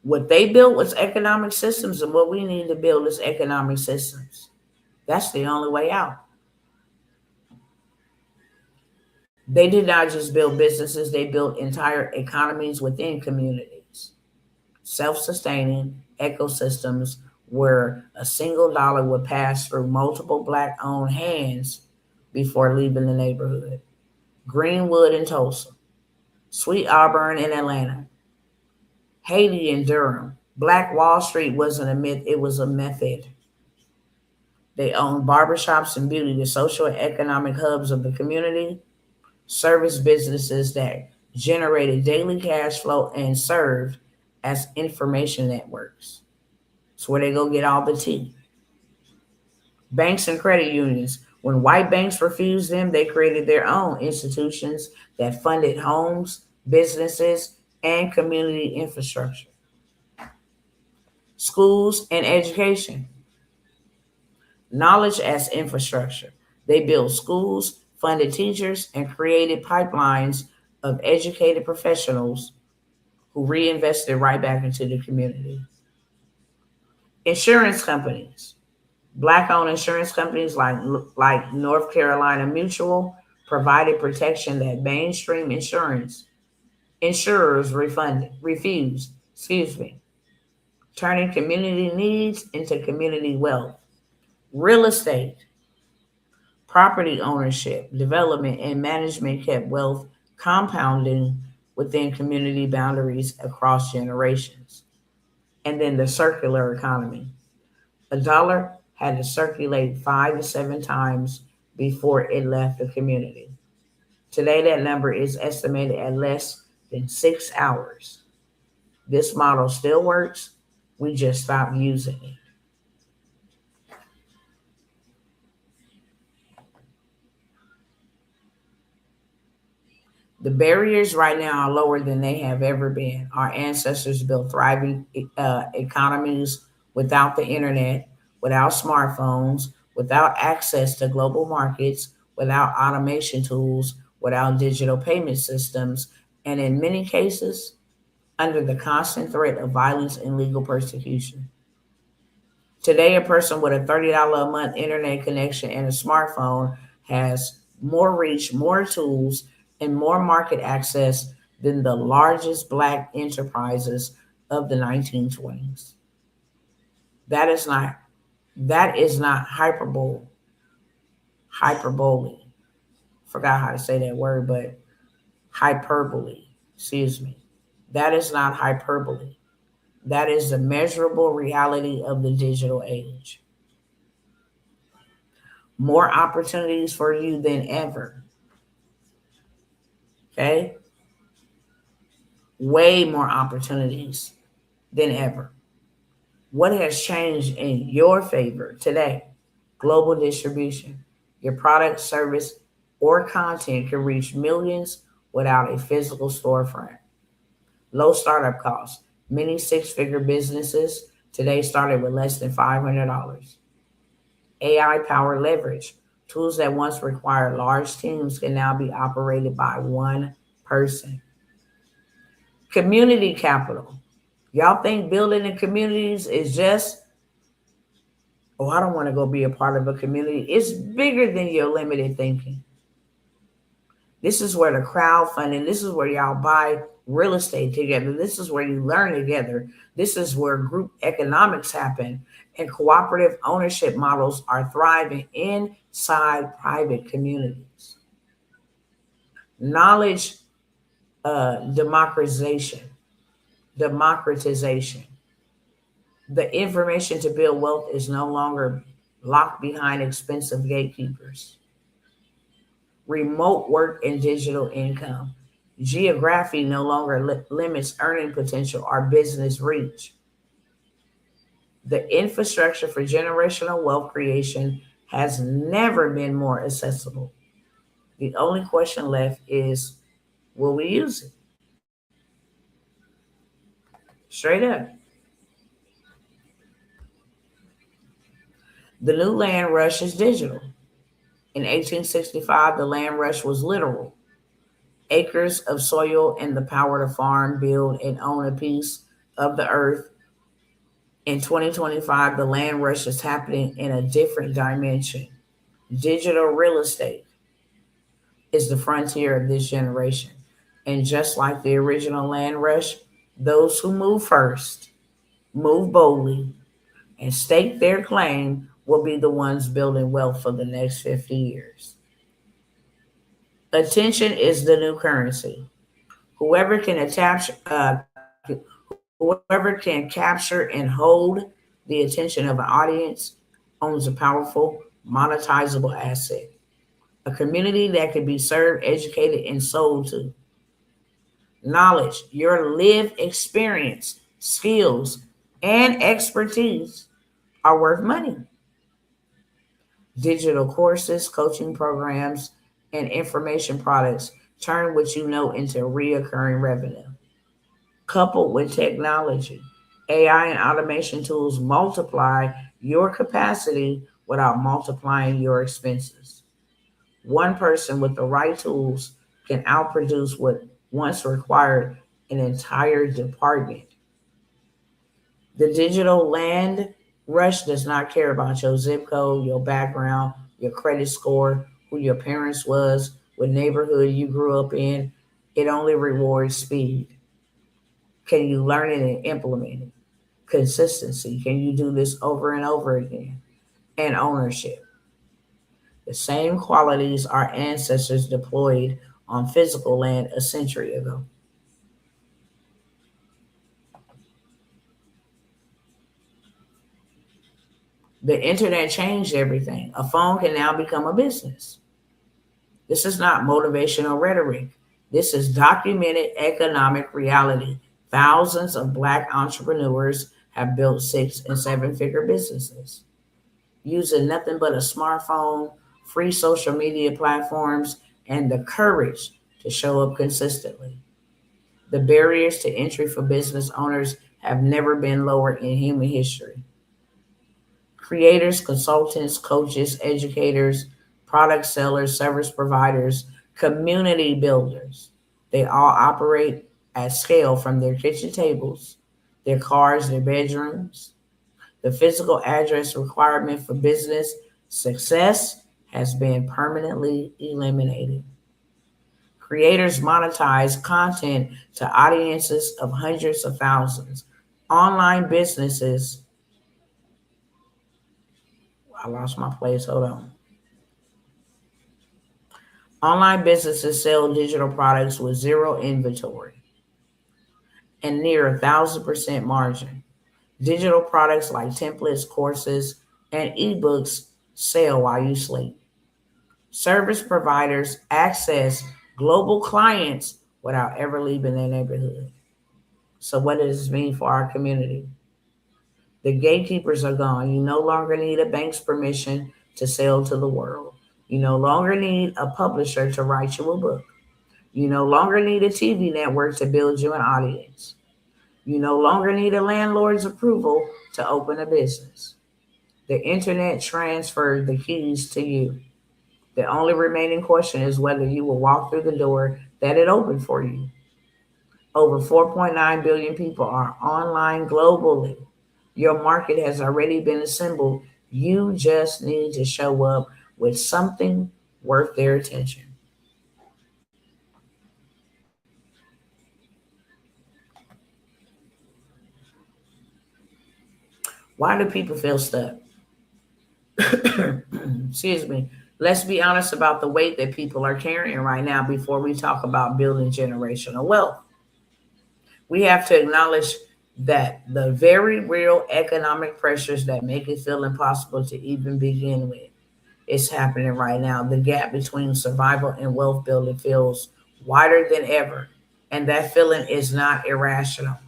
[SPEAKER 1] What they built was economic systems, and what we need to build is economic systems. That's the only way out. They did not just build businesses, they built entire economies within communities, self sustaining ecosystems where a single dollar would pass through multiple Black owned hands before leaving the neighborhood. Greenwood in Tulsa, Sweet Auburn in Atlanta, Haiti in Durham. Black Wall Street wasn't a myth, it was a method. They owned barbershops and beauty, the social and economic hubs of the community, service businesses that generated daily cash flow and served as information networks. It's where they go get all the tea. Banks and credit unions. When white banks refused them, they created their own institutions that funded homes, businesses, and community infrastructure. Schools and education. Knowledge as infrastructure. They built schools, funded teachers, and created pipelines of educated professionals who reinvested right back into the community. Insurance companies. Black owned insurance companies like North Carolina Mutual provided protection that mainstream insurers refused, turning community needs into community wealth. Real estate, property ownership, development, and management kept wealth compounding within community boundaries across generations. And then the circular economy. A dollar had to circulate 5 to 7 times before it left the community. Today, that number is estimated at less than 6 hours. This model still works, we just stopped using it. The barriers right now are lower than they have ever been. Our ancestors built thriving economies without the internet, without smartphones, without access to global markets, without automation tools, without digital payment systems, and in many cases, under the constant threat of violence and legal persecution. Today, a person with a $30 a month internet connection and a smartphone has more reach, more tools, and more market access than the largest Black enterprises of the 1920s. That is not hyperbole. Forgot how to say that word, but hyperbole. Excuse me. That is not hyperbole. That is the measurable reality of the digital age. More opportunities for you than ever. Okay? Way more opportunities than ever. What has changed in your favor today? Global distribution. Your product, service, or content can reach millions without a physical storefront. Low startup costs. Many six-figure businesses today started with less than $500. AI powered leverage. Tools that once required large teams can now be operated by one person. Community capital. Y'all think building in communities is just, oh, I don't want to go be a part of a community. It's bigger than your limited thinking. This is where the crowdfunding, this is where y'all buy real estate together. This is where you learn together. This is where group economics happen and cooperative ownership models are thriving inside private communities. Knowledge democratization. Democratization. The information to build wealth is no longer locked behind expensive gatekeepers. Remote work and digital income. Geography no longer limits earning potential or business reach. The infrastructure for generational wealth creation has never been more accessible. The only question left is, will we use it? Straight up. The new land rush is digital. In 1865, the land rush was literal. Acres of soil and the power to farm, build, and own a piece of the earth. In 2025, the land rush is happening in a different dimension. Digital real estate is the frontier of this generation. And just like the original land rush, those who move first, move boldly, and stake their claim will be the ones building wealth for the next 50 years. Attention is the new currency. Whoever can attach, whoever can capture and hold the attention of an audience owns a powerful, monetizable asset. A community that can be served, educated, and sold to. Knowledge, your lived experience, skills, and expertise are worth money. Digital courses, coaching programs, and information products turn what you know into reoccurring revenue. Coupled with technology, AI and automation tools multiply your capacity without multiplying your expenses. One person with the right tools can outproduce what once required an entire department. The digital land rush does not care about your zip code, your background, your credit score, who your parents was, what neighborhood you grew up in. It only rewards speed. Can you learn it and implement it? Consistency. Can you do this over and over again? And ownership. The same qualities our ancestors deployed on physical land a century ago. The internet changed everything. A phone can now become a business. This is not motivational rhetoric. This is documented economic reality. Thousands of Black entrepreneurs have built 6 and 7 figure businesses using nothing but a smartphone, free social media platforms, and the courage to show up consistently. The barriers to entry for business owners have never been lower in human history. Creators, consultants, coaches, educators, product sellers, service providers, community builders. They all operate at scale from their kitchen tables, their cars, their bedrooms. The physical address requirement for business success has been permanently eliminated. Creators monetize content to audiences of hundreds of thousands. Online businesses, I lost my place, hold on. Online businesses sell digital products with zero inventory. and near 1,000% margin. Digital products like templates, courses, and ebooks sell while you sleep. Service providers access global clients without ever leaving their neighborhood. So, what does this mean for our community? The gatekeepers are gone. You no longer need a bank's permission to sell to the world. You no longer need a publisher to write you a book. You no longer need a TV network to build you an audience. You no longer need a landlord's approval to open a business. The internet transferred the keys to you. The only remaining question is whether you will walk through the door that it opened for you. Over 4.9 billion people are online globally. Your market has already been assembled. You just need to show up with something worth their attention. Why do people feel stuck? Excuse me. Let's be honest about the weight that people are carrying right now before we talk about building generational wealth. We have to acknowledge that the very real economic pressures that make it feel impossible to even begin with is happening right now. The gap between survival and wealth building feels wider than ever, and that feeling is not irrational.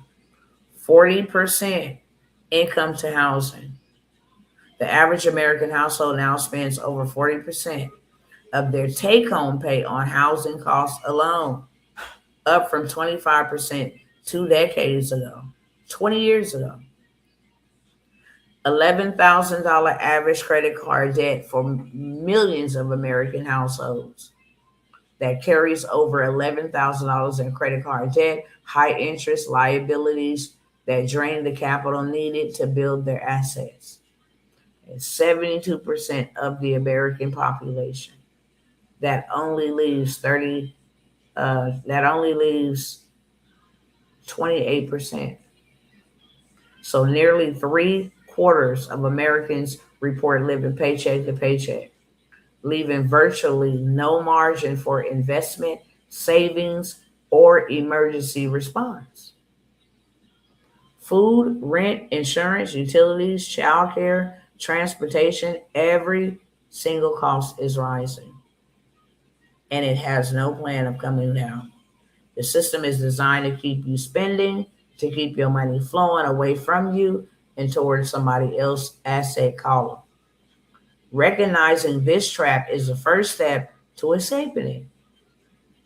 [SPEAKER 1] 40% income to housing. The average American household now spends over 40% of their take home pay on housing costs alone, up from 25% 2 decades ago, 20 years ago. $11,000 average credit card debt for millions of American households. That carries over $11,000 in credit card debt, high interest liabilities that drain the capital needed to build their assets. And 72% of the American population. That only leaves 28%. So nearly 3/4 of Americans report living paycheck to paycheck, leaving virtually no margin for investment, savings, or emergency response. Food, rent, insurance, utilities, childcare, transportation, every single cost is rising. And it has no plan of coming down. The system is designed to keep you spending, to keep your money flowing away from you and towards somebody else's asset column. Recognizing this trap is the first step to escaping it.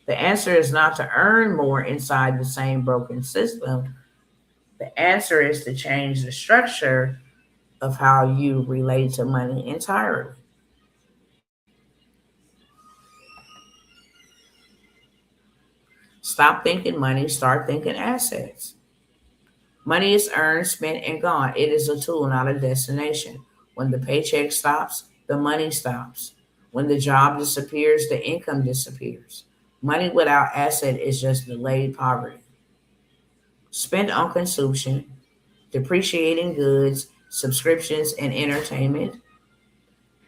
[SPEAKER 1] The answer is not to earn more inside the same broken system. The answer is to change the structure of how you relate to money entirely. Stop thinking money, start thinking assets. Money is earned, spent, and gone. It is a tool, not a destination. When the paycheck stops, the money stops. When the job disappears, the income disappears. Money without asset is just delayed poverty. Spent on consumption, depreciating goods, subscriptions, and entertainment.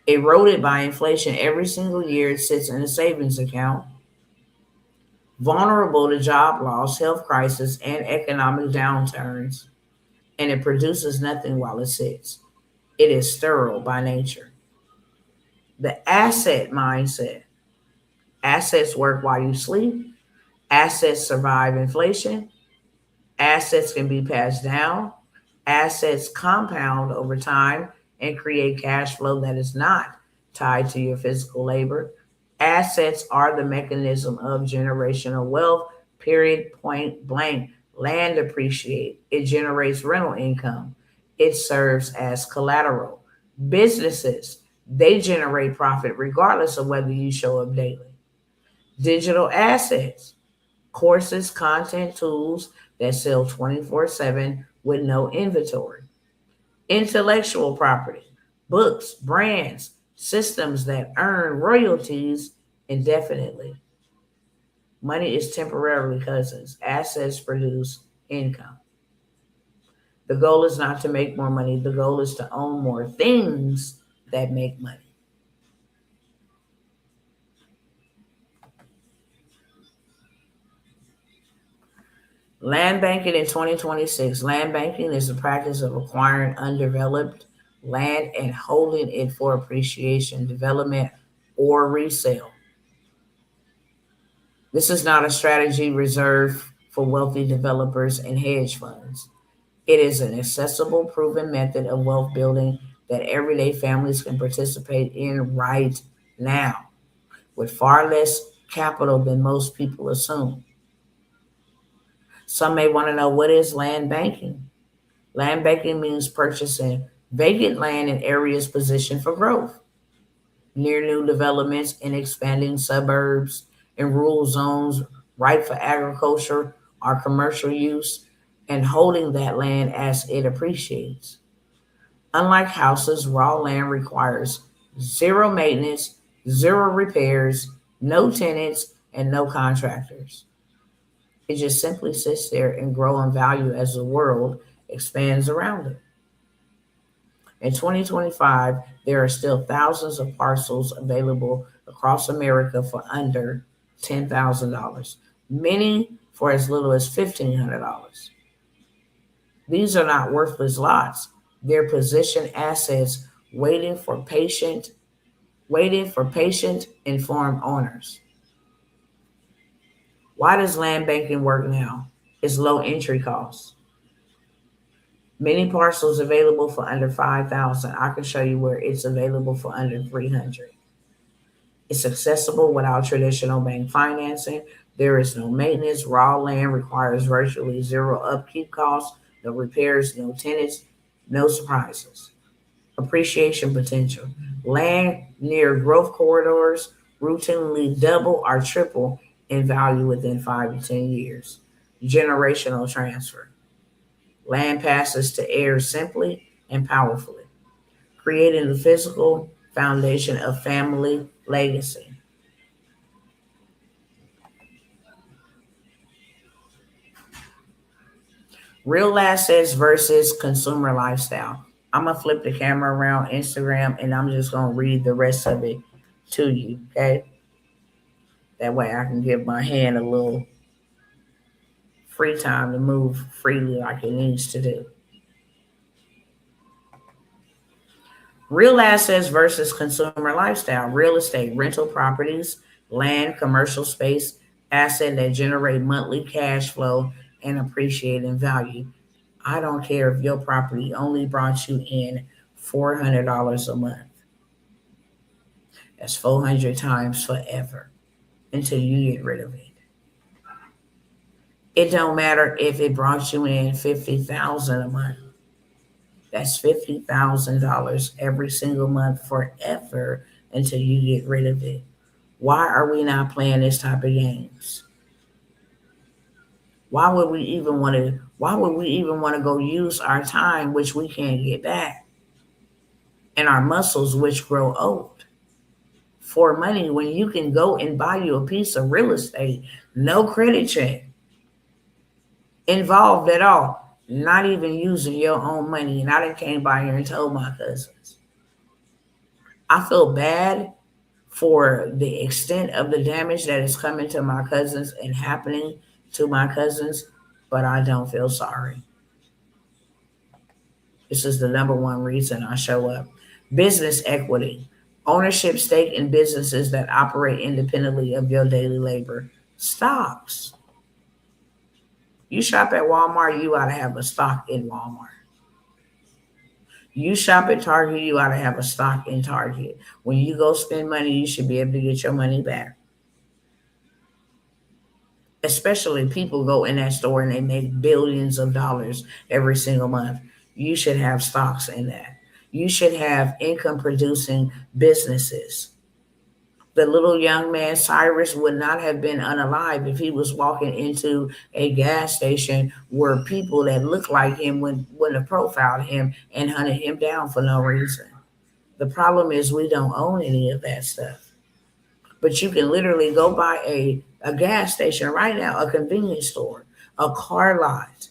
[SPEAKER 1] Eroded by inflation every single year, it sits in a savings account. Vulnerable to job loss, health crisis, and economic downturns, and it produces nothing while it sits. It is sterile by nature. The asset mindset. Assets work while you sleep. Assets survive inflation. Assets can be passed down. Assets compound over time and create cash flow that is not tied to your physical labor. Assets are the mechanism of generational wealth, period, point blank. Land appreciate. It generates rental income. It serves as collateral. Businesses, they generate profit regardless of whether you show up daily. Digital assets, courses, content, tools that sell 24/7 with no inventory. Intellectual property, books, brands, systems that earn royalties indefinitely. Money is temporarily cousins. Assets produce income. The goal is not to make more money. The goal is to own more things that make money. Land banking in 2026. Land banking is the practice of acquiring undeveloped land and holding it for appreciation, development, or resale. This is not a strategy reserved for wealthy developers and hedge funds. It is an accessible, proven method of wealth building that everyday families can participate in right now with far less capital than most people assume. Some may want to know, what is land banking? Land banking means purchasing vacant land in areas positioned for growth, near new developments in expanding suburbs and rural zones ripe for agriculture or commercial use, and holding that land as it appreciates. Unlike houses, raw land requires zero maintenance, zero repairs, no tenants, and no contractors. It just simply sits there and grows in value as the world expands around it. In 2025, there are still thousands of parcels available across America for under $10,000, many for as little as $1,500. These are not worthless lots. They're positioned assets waiting for patient, informed owners. Why does land banking work now? It's low entry costs. Many parcels available for under 5,000. I can show you where it's available for under 300. It's accessible without traditional bank financing. There is no maintenance. Raw land requires virtually zero upkeep costs, no repairs, no tenants, no surprises. Appreciation potential. Land near growth corridors routinely double or triple in value within 5 to 10 years. Generational transfer. Land passes to heirs simply and powerfully, creating the physical foundation of family legacy. Real assets versus consumer lifestyle. I'm going to flip the camera around Instagram and I'm just going to read the rest of it to you, okay? That way I can give my hand a little free time to move freely like it needs to do. Real assets versus consumer lifestyle. Real estate, rental properties, land, commercial space, asset that generate monthly cash flow and appreciate in value. I don't care if your property only brought you in $400 a month. That's 400 times forever until you get rid of it. It don't matter if it brought you in 50,000 a month. That's $50,000 every single month forever until you get rid of it. Why are we not playing this type of games? Why would we even want to go use our time, which we can't get back, and our muscles, which grow old, for money when you can go and buy you a piece of real estate, no credit check involved at all, not even using your own money? And I came by here and told my cousins. I feel bad for the extent of the damage that is coming to my cousins and happening to my cousins, but I don't feel sorry. This is the number one reason I show up. Business equity. Ownership stake in businesses that operate independently of your daily labor. Stocks. You shop at Walmart, you ought to have a stock in Walmart. You shop at Target, you ought to have a stock in Target. When you go spend money, you should be able to get your money back. Especially people go in that store and they make billions of dollars every single month. You should have stocks in that. You should have income producing businesses. The little young man, Cyrus, would not have been unalive if he was walking into a gas station where people that looked like him wouldn't have profiled him and hunted him down for no reason. The problem is we don't own any of that stuff. But you can literally go by a gas station right now, a convenience store, a car lot,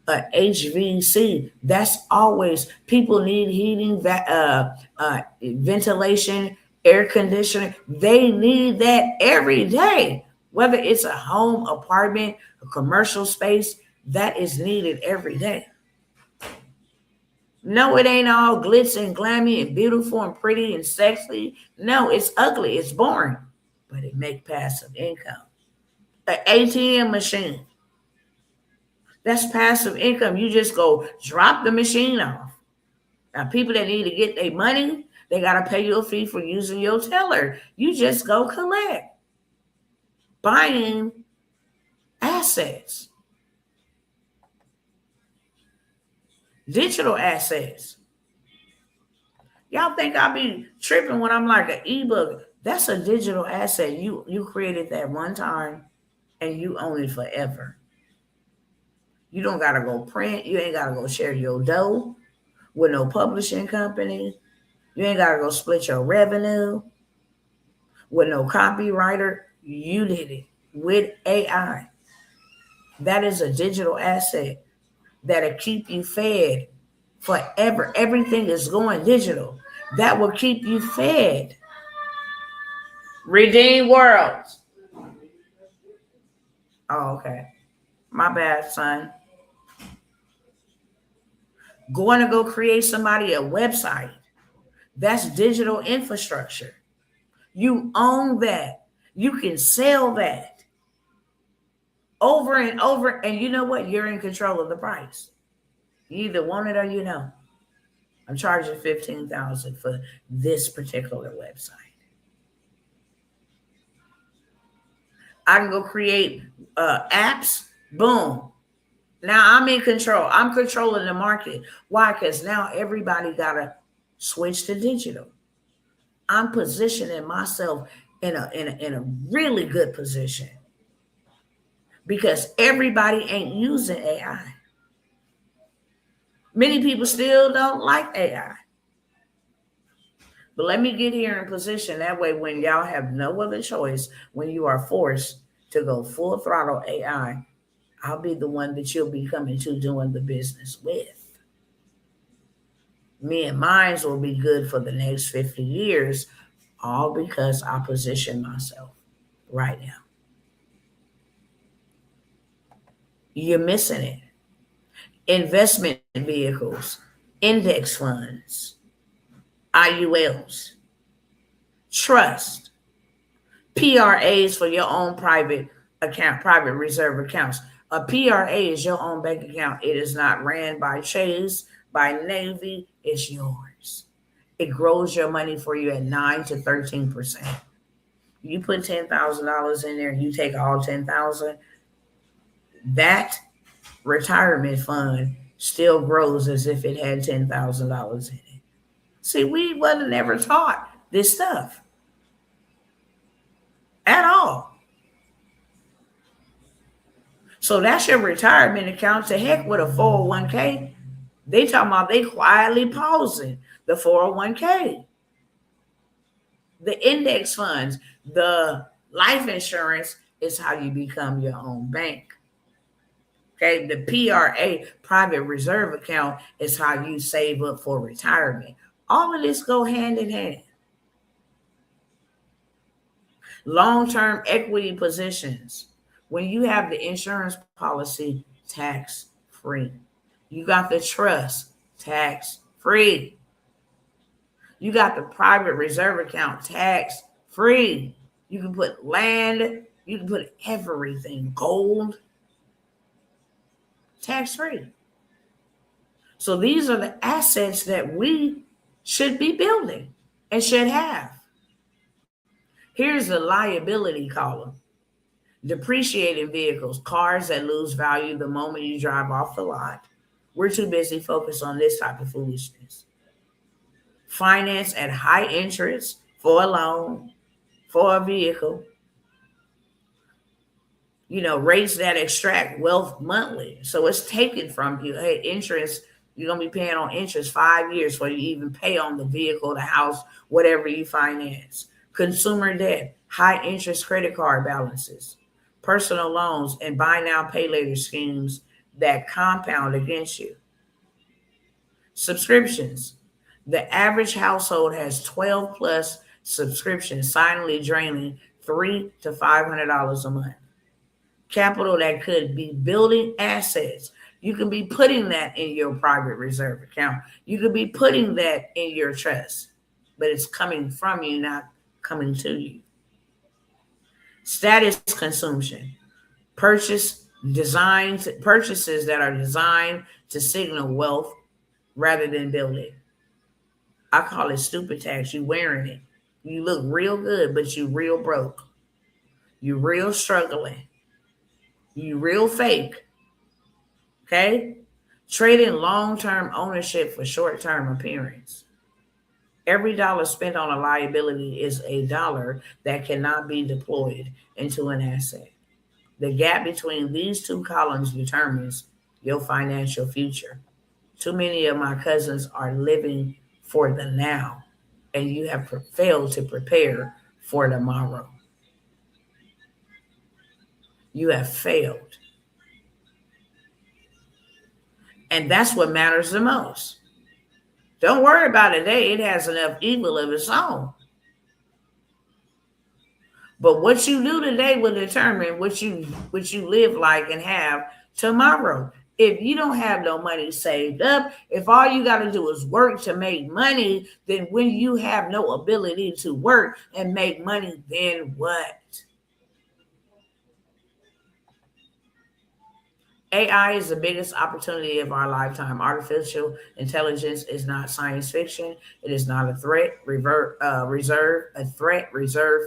[SPEAKER 1] a HVC. That's always, people need heating, ventilation, air conditioning. They need that every day. Whether it's a home, apartment, a commercial space, that is needed every day. No, it ain't all glitz and glammy and beautiful and pretty and sexy. No, it's ugly. It's boring, but it make passive income. An ATM machine. That's passive income. You just go drop the machine off. Now, people that need to get their money, they got to pay you a fee for using your teller. You just go collect. Buying assets. Digital assets. Y'all think I'll be tripping when I'm like an ebook. That's a digital asset. You created that one time and you own it forever. You don't got to go print. You ain't got to go share your dough with no publishing company. You ain't got to go split your revenue with no copywriter. You did it with AI. That is a digital asset that'll keep you fed forever. Everything is going digital. That will keep you fed. Redeem worlds. Oh, okay. My bad, son. Going to go create somebody a website. That's digital infrastructure. You own that. You can sell that over and over. And you know what? You're in control of the price. You either want it or you don't. I'm charging $15,000 for this particular website. I can go create apps. Boom. Now I'm in control. I'm controlling the market. Why? Because now everybody got to switch to digital. I'm positioning myself in a really good position because everybody ain't using AI. Many people still don't like AI. But let me get here in position. That way, when y'all have no other choice, when you are forced to go full throttle AI, I'll be the one that you'll be coming to doing the business with. Me and mine will be good for the next 50 years, all because I position myself right now. You're missing it. Investment vehicles, index funds, IULs, trust, PRAs for your own private account, private reserve accounts. A PRA is your own bank account. It is not ran by Chase, by Navy. It's yours. It grows your money for you at 9 to 13%. You put $10,000 in there, you take all 10,000. That retirement fund still grows as if it had $10,000 in it. See, we wasn't ever taught this stuff at all. So that's your retirement account. To heck with a 401k. They talking about they quietly pausing the 401k. The index funds, the life insurance is how you become your own bank. Okay, the PRA, private reserve account, is how you save up for retirement. All of this go hand in hand. Long-term equity positions. When you have the insurance policy, tax-free. You got the trust, tax-free. You got the private reserve account, tax-free. You can put land, you can put everything, gold, tax-free. So these are the assets that we should be building and should have. Here's the liability column. Depreciating vehicles, cars that lose value the moment you drive off the lot. We're too busy focused on this type of foolishness. Finance at high interest for a loan, for a vehicle. You know, rates that extract wealth monthly. So it's taken from you. Hey, interest, you're going to be paying on interest 5 years before you even pay on the vehicle, the house, whatever you finance. Consumer debt, high interest credit card balances, personal loans, and buy now, pay later schemes that compound against you. Subscriptions. The average household has 12 plus subscriptions, silently draining $300 to $500 a month. Capital that could be building assets. You could be putting that in your private reserve account. You could be putting that in your trust, but it's coming from you, not coming to you. Status consumption. Purchases that are designed to signal wealth rather than build it. I call it stupid tax. You wearing it. You look real good, but you real broke. You real struggling. You real fake. Okay? Trading long-term ownership for short-term appearance. Every dollar spent on a liability is a dollar that cannot be deployed into an asset. The gap between these two columns determines your financial future. Too many of my cousins are living for the now, and you have failed to prepare for tomorrow. You have failed. And that's what matters the most. Don't worry about today. It has enough evil of its own. But what you do today will determine what you live like and have tomorrow. If you don't have no money saved up, if all you got to do is work to make money, then when you have no ability to work and make money, then what? AI is the biggest opportunity of our lifetime. Artificial intelligence is not science fiction. It is not a threat reserved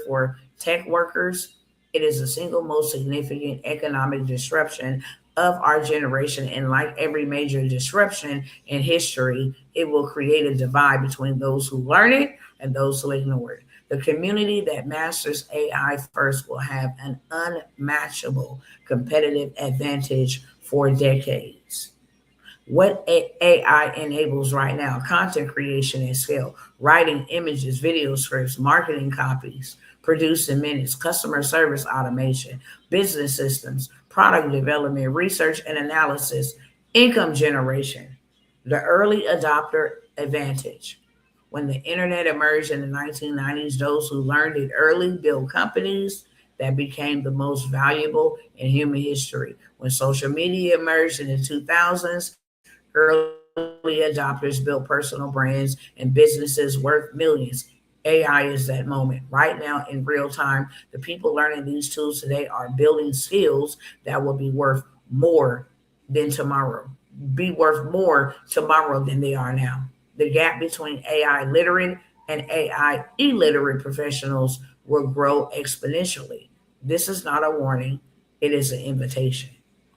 [SPEAKER 1] for tech workers. It is the single most significant economic disruption of our generation. And like every major disruption in history, it will create a divide between those who learn it and those who ignore it. The community that masters AI first will have an unmatchable competitive advantage for decades. What AI enables right now: content creation at scale, writing images, video scripts, marketing copies, produced in minutes, customer service automation, business systems, product development, research and analysis, income generation. The early adopter advantage. When the internet emerged in the 1990s, those who learned it early built companies that became the most valuable in human history. When social media emerged in the 2000s, early adopters built personal brands and businesses worth millions. AI is that moment. Right now, in real time, the people learning these tools today are building skills that will be worth more than tomorrow, than they are now. The gap between AI literate and AI illiterate professionals will grow exponentially. This is not a warning, it is an invitation.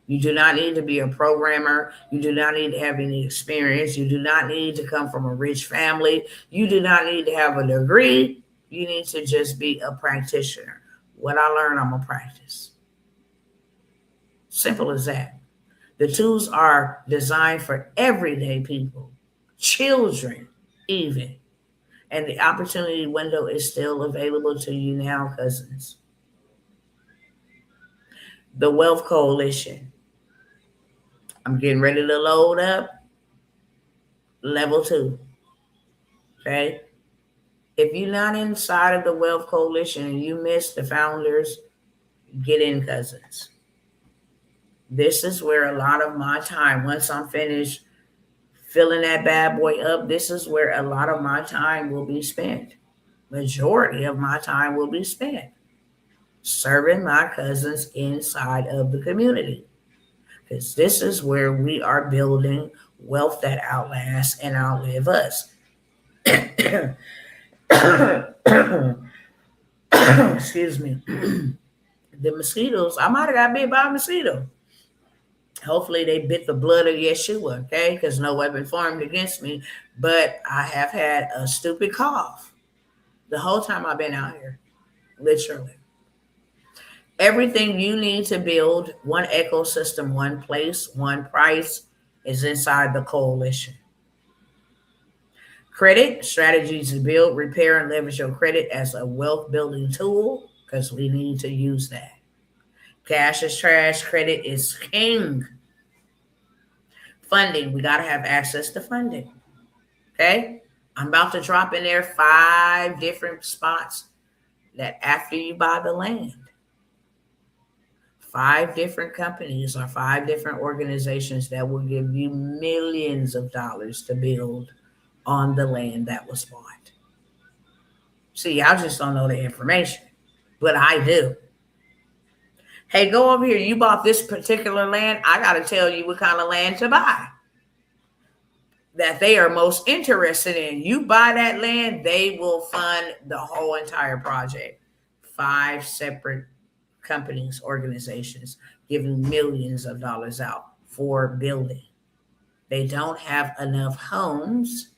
[SPEAKER 1] You do not need to be a programmer. You do not need to have any experience. You do not need to come from a rich family. You do not need to have a degree. You need to just be a practitioner. What I learn, I'm going to practice. Simple as that. The tools are designed for everyday people, children even. And the opportunity window is still available to you now, cousins. The Wealth Coalition. I'm getting ready to load up level 2. Okay? If you're not inside of the Wealth Coalition and you miss the founders, get in, cousins. This is where a lot of my time, once I'm finished filling that bad boy up, this is where a lot of my time will be spent. Majority of my time will be spent serving my cousins inside of the community. Because this is where we are building wealth that outlasts and outlive us. Excuse me. The mosquitoes, I might have got bit by a mosquito. Hopefully they bit the blood of Yeshua, okay? Because no weapon formed against me. But I have had a stupid cough the whole time I've been out here, literally. Everything you need to build one ecosystem, one place, one price is inside the coalition. Credit, strategies to build, repair, and leverage your credit as a wealth building tool, because we need to use that. Cash is trash, credit is king. Funding, we got to have access to funding. Okay? I'm about to drop in there 5 different spots that after you buy the land, 5 different companies or 5 different organizations that will give you millions of dollars to build on the land that was bought. See, y'all just don't know the information, but I do. Hey, go over here. You bought this particular land. I got to tell you what kind of land to buy that they are most interested in. You buy that land, they will fund the whole entire project. 5 separate companies, organizations giving millions of dollars out for building. They don't have enough homes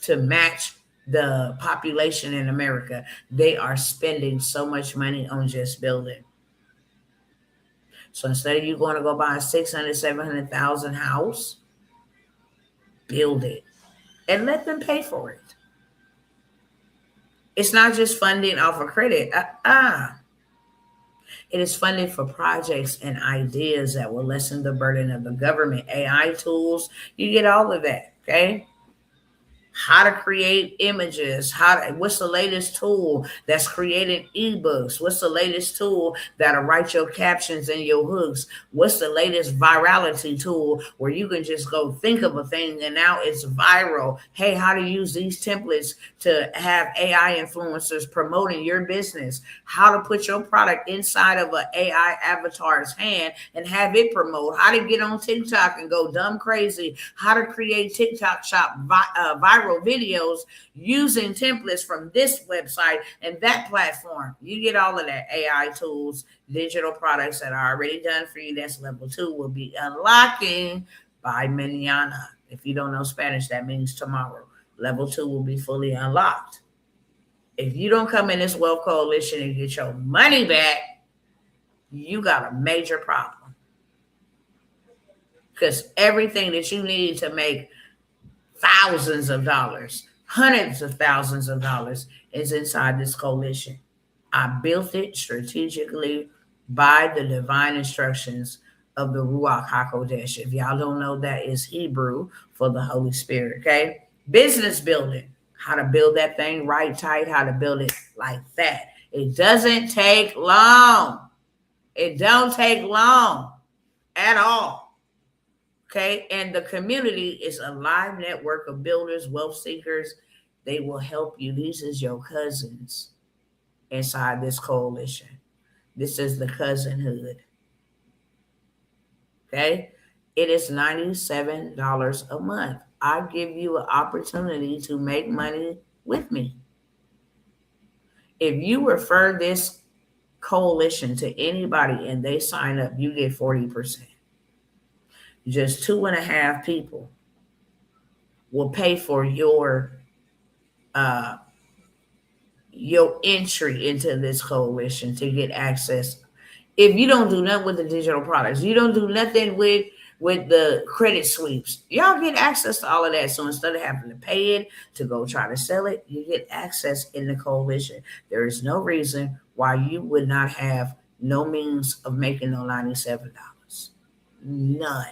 [SPEAKER 1] to match the population in America. They are spending so much money on just building. So instead of you going to go buy a 600, 700,000 house, build it and let them pay for it. It's not just funding off of credit. It is funding for projects and ideas that will lessen the burden of the government. AI tools, you get all of that, okay? How to create images, what's the latest tool that's creating ebooks? What's the latest tool that'll write your captions and your hooks? What's the latest virality tool where you can just go think of a thing and now it's viral? Hey, how to use these templates to have AI influencers promoting your business? How to put your product inside of an AI avatar's hand and have it promote? How to get on TikTok and go dumb crazy? How to create TikTok shop viral videos using templates from this website and that platform. You get all of that. AI tools, digital products that are already done for you. That's level 2 will be unlocking by mañana. If you don't know Spanish, that means tomorrow. Level 2 will be fully unlocked. If you don't come in this Wealth Coalition and get your money back, you got a major problem. Because everything that you need to make thousands of dollars, hundreds of thousands of dollars is inside this coalition. I built it strategically by the divine instructions of the Ruach HaKodesh. If y'all don't know, that is Hebrew for the Holy Spirit, okay? Business building, how to build that thing right tight, how to build it like that. It doesn't take long. It don't take long at all. Okay, and the community is a live network of builders, wealth seekers. They will help you. These is your cousins inside this coalition. This is the cousinhood. Okay, it is $97 a month. I give you an opportunity to make money with me. If you refer this coalition to anybody and they sign up, you get 40%. Just 2.5 people will pay for your entry into this coalition to get access. If you don't do nothing with the digital products, you don't do nothing with the credit sweeps, y'all get access to all of that. So instead of having to pay it to go try to sell it, you get access in the coalition. There is no reason why you would not have no means of making no $97. None.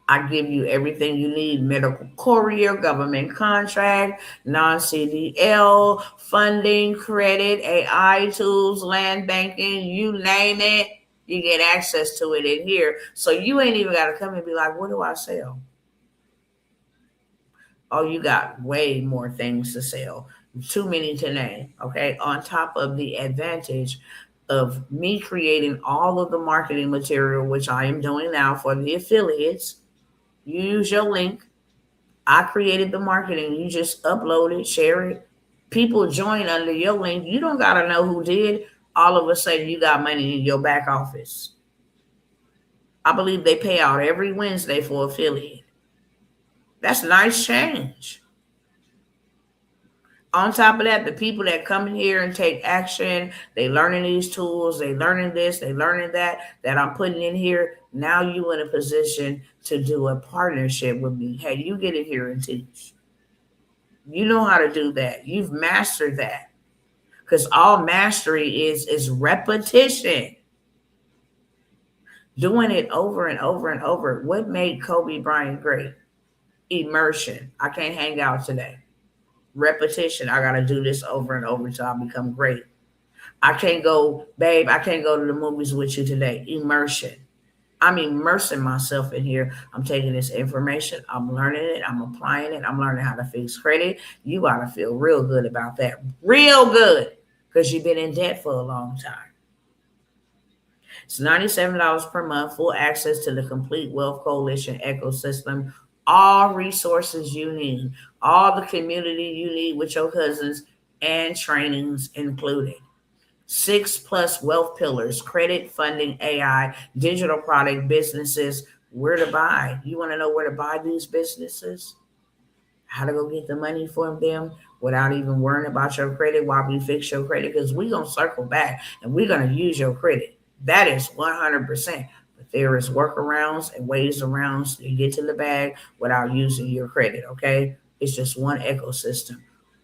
[SPEAKER 1] I give you everything you need: medical courier, government contract, non-CDL, funding, credit, AI tools, land banking, you name it, you get access to it in here. So you ain't even got to come and be like, what do I sell? Oh, you got way more things to sell. Too many to name, okay? On top of the advantage of me creating all of the marketing material, which I am doing now for the affiliates. You use your link. I created the marketing. You just upload it, share it. People join under your link. You don't got to know who did. All of a sudden, you got money in your back office. I believe they pay out every Wednesday for affiliate. That's nice change. On top of that, the people that come in here and take action, they learning these tools, they learning this, they learning that I'm putting in here. Now you in a position to do a partnership with me. Hey, you get in here and teach. You know how to do that. You've mastered that. Because all mastery is repetition. Doing it over and over and over. What made Kobe Bryant great? Immersion. I can't hang out today. Repetition. I got to do this over and over until I become great. I can't go, babe, I can't go to the movies with you today. Immersion. I'm immersing myself in here. I'm taking this information, I'm learning it, I'm applying it, I'm learning how to fix credit. You got to feel real good about that. Real good. Because you've been in debt for a long time. It's $97 per month, full access to the complete Wealth Coalition ecosystem, all resources you need, all the community you need with your cousins, and trainings included. 6+ wealth pillars: credit, funding, AI, digital product, businesses, where to buy. You want to know where to buy these businesses? How to go get the money from them without even worrying about your credit while we fix your credit? Because we're going to circle back and we're going to use your credit. That is 100%. But there is workarounds and ways around so you get to the bag without using your credit, okay? It's just one ecosystem.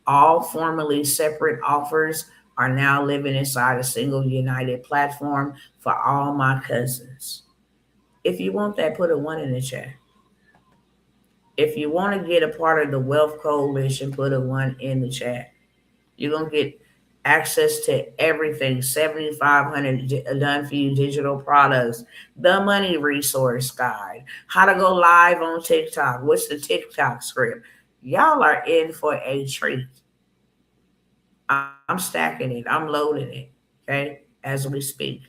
[SPEAKER 1] All formerly separate offers are now living inside a single united platform for all my cousins. If you want that, put a 1 in the chat. If you want to get a part of the Wealth Coalition, put a 1 in the chat. You're going to get access to everything, 7,500 done for you digital products, the money resource guide, how to go live on TikTok, what's the TikTok script. Y'all are in for a treat. I'm stacking it. I'm loading it, okay, as we speak.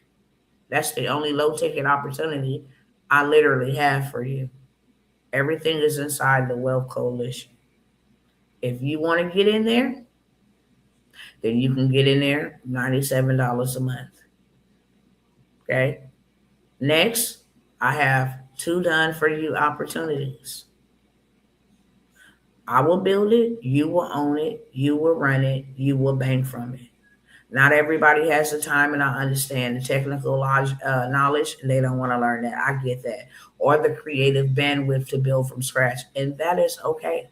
[SPEAKER 1] That's the only low ticket opportunity I literally have for you. Everything is inside the Wealth Coalition. If you want to get in there, then you can get in there, $97 a month. Okay. Next, I have 2 done for you opportunities. I will build it, you will own it, you will run it, you will bank from it. Not everybody has the time, and I understand the technical knowledge, and they don't want to learn that. I get that. Or the creative bandwidth to build from scratch, and that is okay.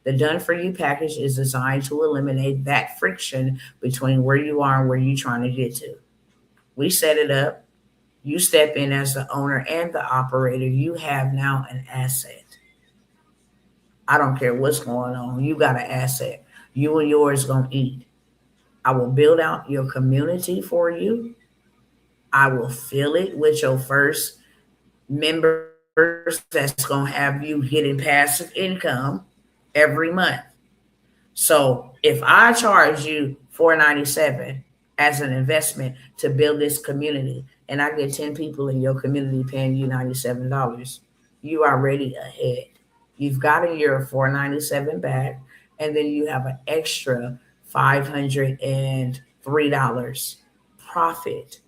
[SPEAKER 1] The Done For You package is designed to eliminate that friction between where you are and where you're trying to get to. We set it up. You step in as the owner and the operator. You have now an asset. I don't care what's going on. You got an asset. You and yours going to eat. I will build out your community for you. I will fill it with your first members that's going to have you getting passive income every month. So if I charge you $497 as an investment to build this community, and I get 10 people in your community paying you $97, you are already ahead. You've got a year of $497 back, and then you have an extra $503 profit.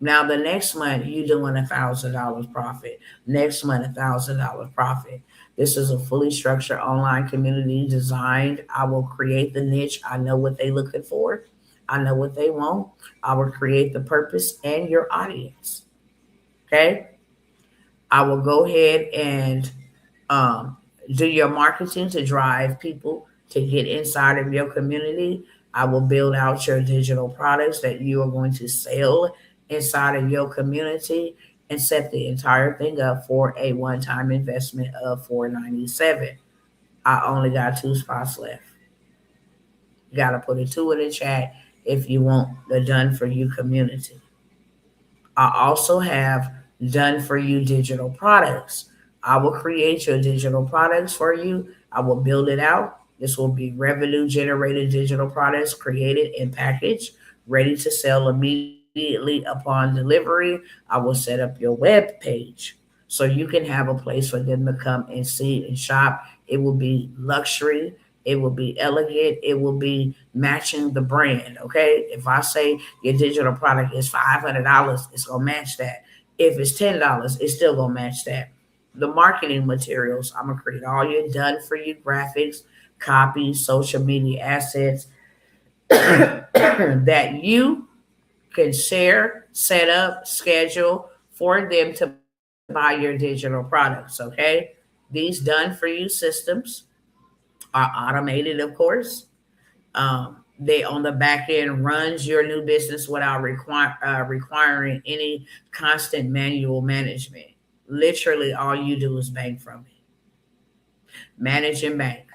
[SPEAKER 1] Now the next month you're doing $1,000 profit. Next month $1,000 profit. This is a fully structured online community designed. I will create the niche. I know what they're looking for. I know what they want. I will create the purpose and your audience. Okay. I will go ahead and do your marketing to drive people to get inside of your community. I will build out your digital products that you are going to sell inside of your community and set the entire thing up for a one-time investment of $497. I only got 2 spots left. You got to put a 2 in the chat if you want the Done For You community. I also have Done For You digital products. I will create your digital products for you. I will build it out. This will be revenue generated digital products created and packaged, ready to sell immediately upon delivery. I will set up your web page so you can have a place for them to come and see and shop. It will be luxury. It will be elegant. It will be matching the brand. Okay. If I say your digital product is $500, it's going to match that. If it's $10, it's still going to match that. The marketing materials, I'm going to create all your Done For You graphics, copies, social media assets that you can share, set up, schedule for them to buy your digital products. Okay. These Done For You systems are automated, of course. They on the back end runs your new business without requiring any constant manual management. Literally, all you do is bank from it. Manage and bank.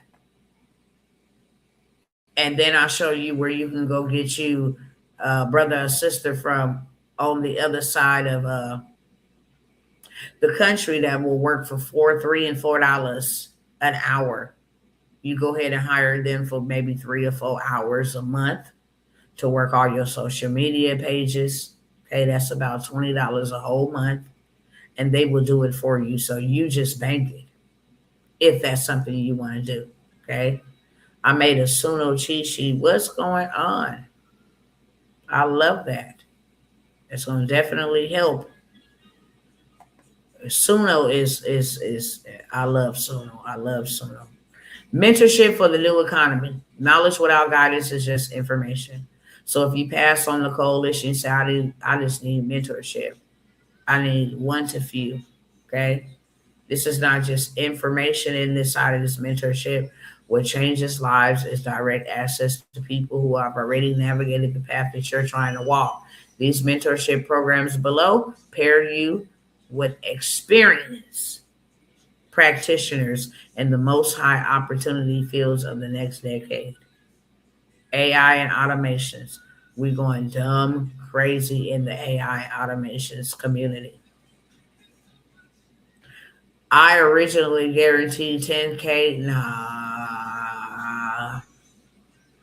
[SPEAKER 1] And then I'll show you where you can go get you a brother or sister from on the other side of the country that will work for $3 and $4 an hour. You go ahead and hire them for maybe 3 or 4 hours a month to work all your social media pages. Okay, that's about $20 a whole month, and they will do it for you. So you just bank it if that's something you want to do. Okay, I made a Suno cheat sheet. What's going on? I love that. It's going to definitely help. Suno is I love Suno. I love Suno. Mentorship for the new economy. Knowledge without guidance is just information. So if you pass on the coalition, say I just need mentorship. I need one to few. Okay. This is not just information in this side of this mentorship. What changes lives is direct access to people who have already navigated the path that you're trying to walk. These mentorship programs below pair you with experience practitioners in the most high opportunity fields of the next decade. AI and automations. We're going dumb crazy in the AI automations community. I originally guaranteed 10K. Nah.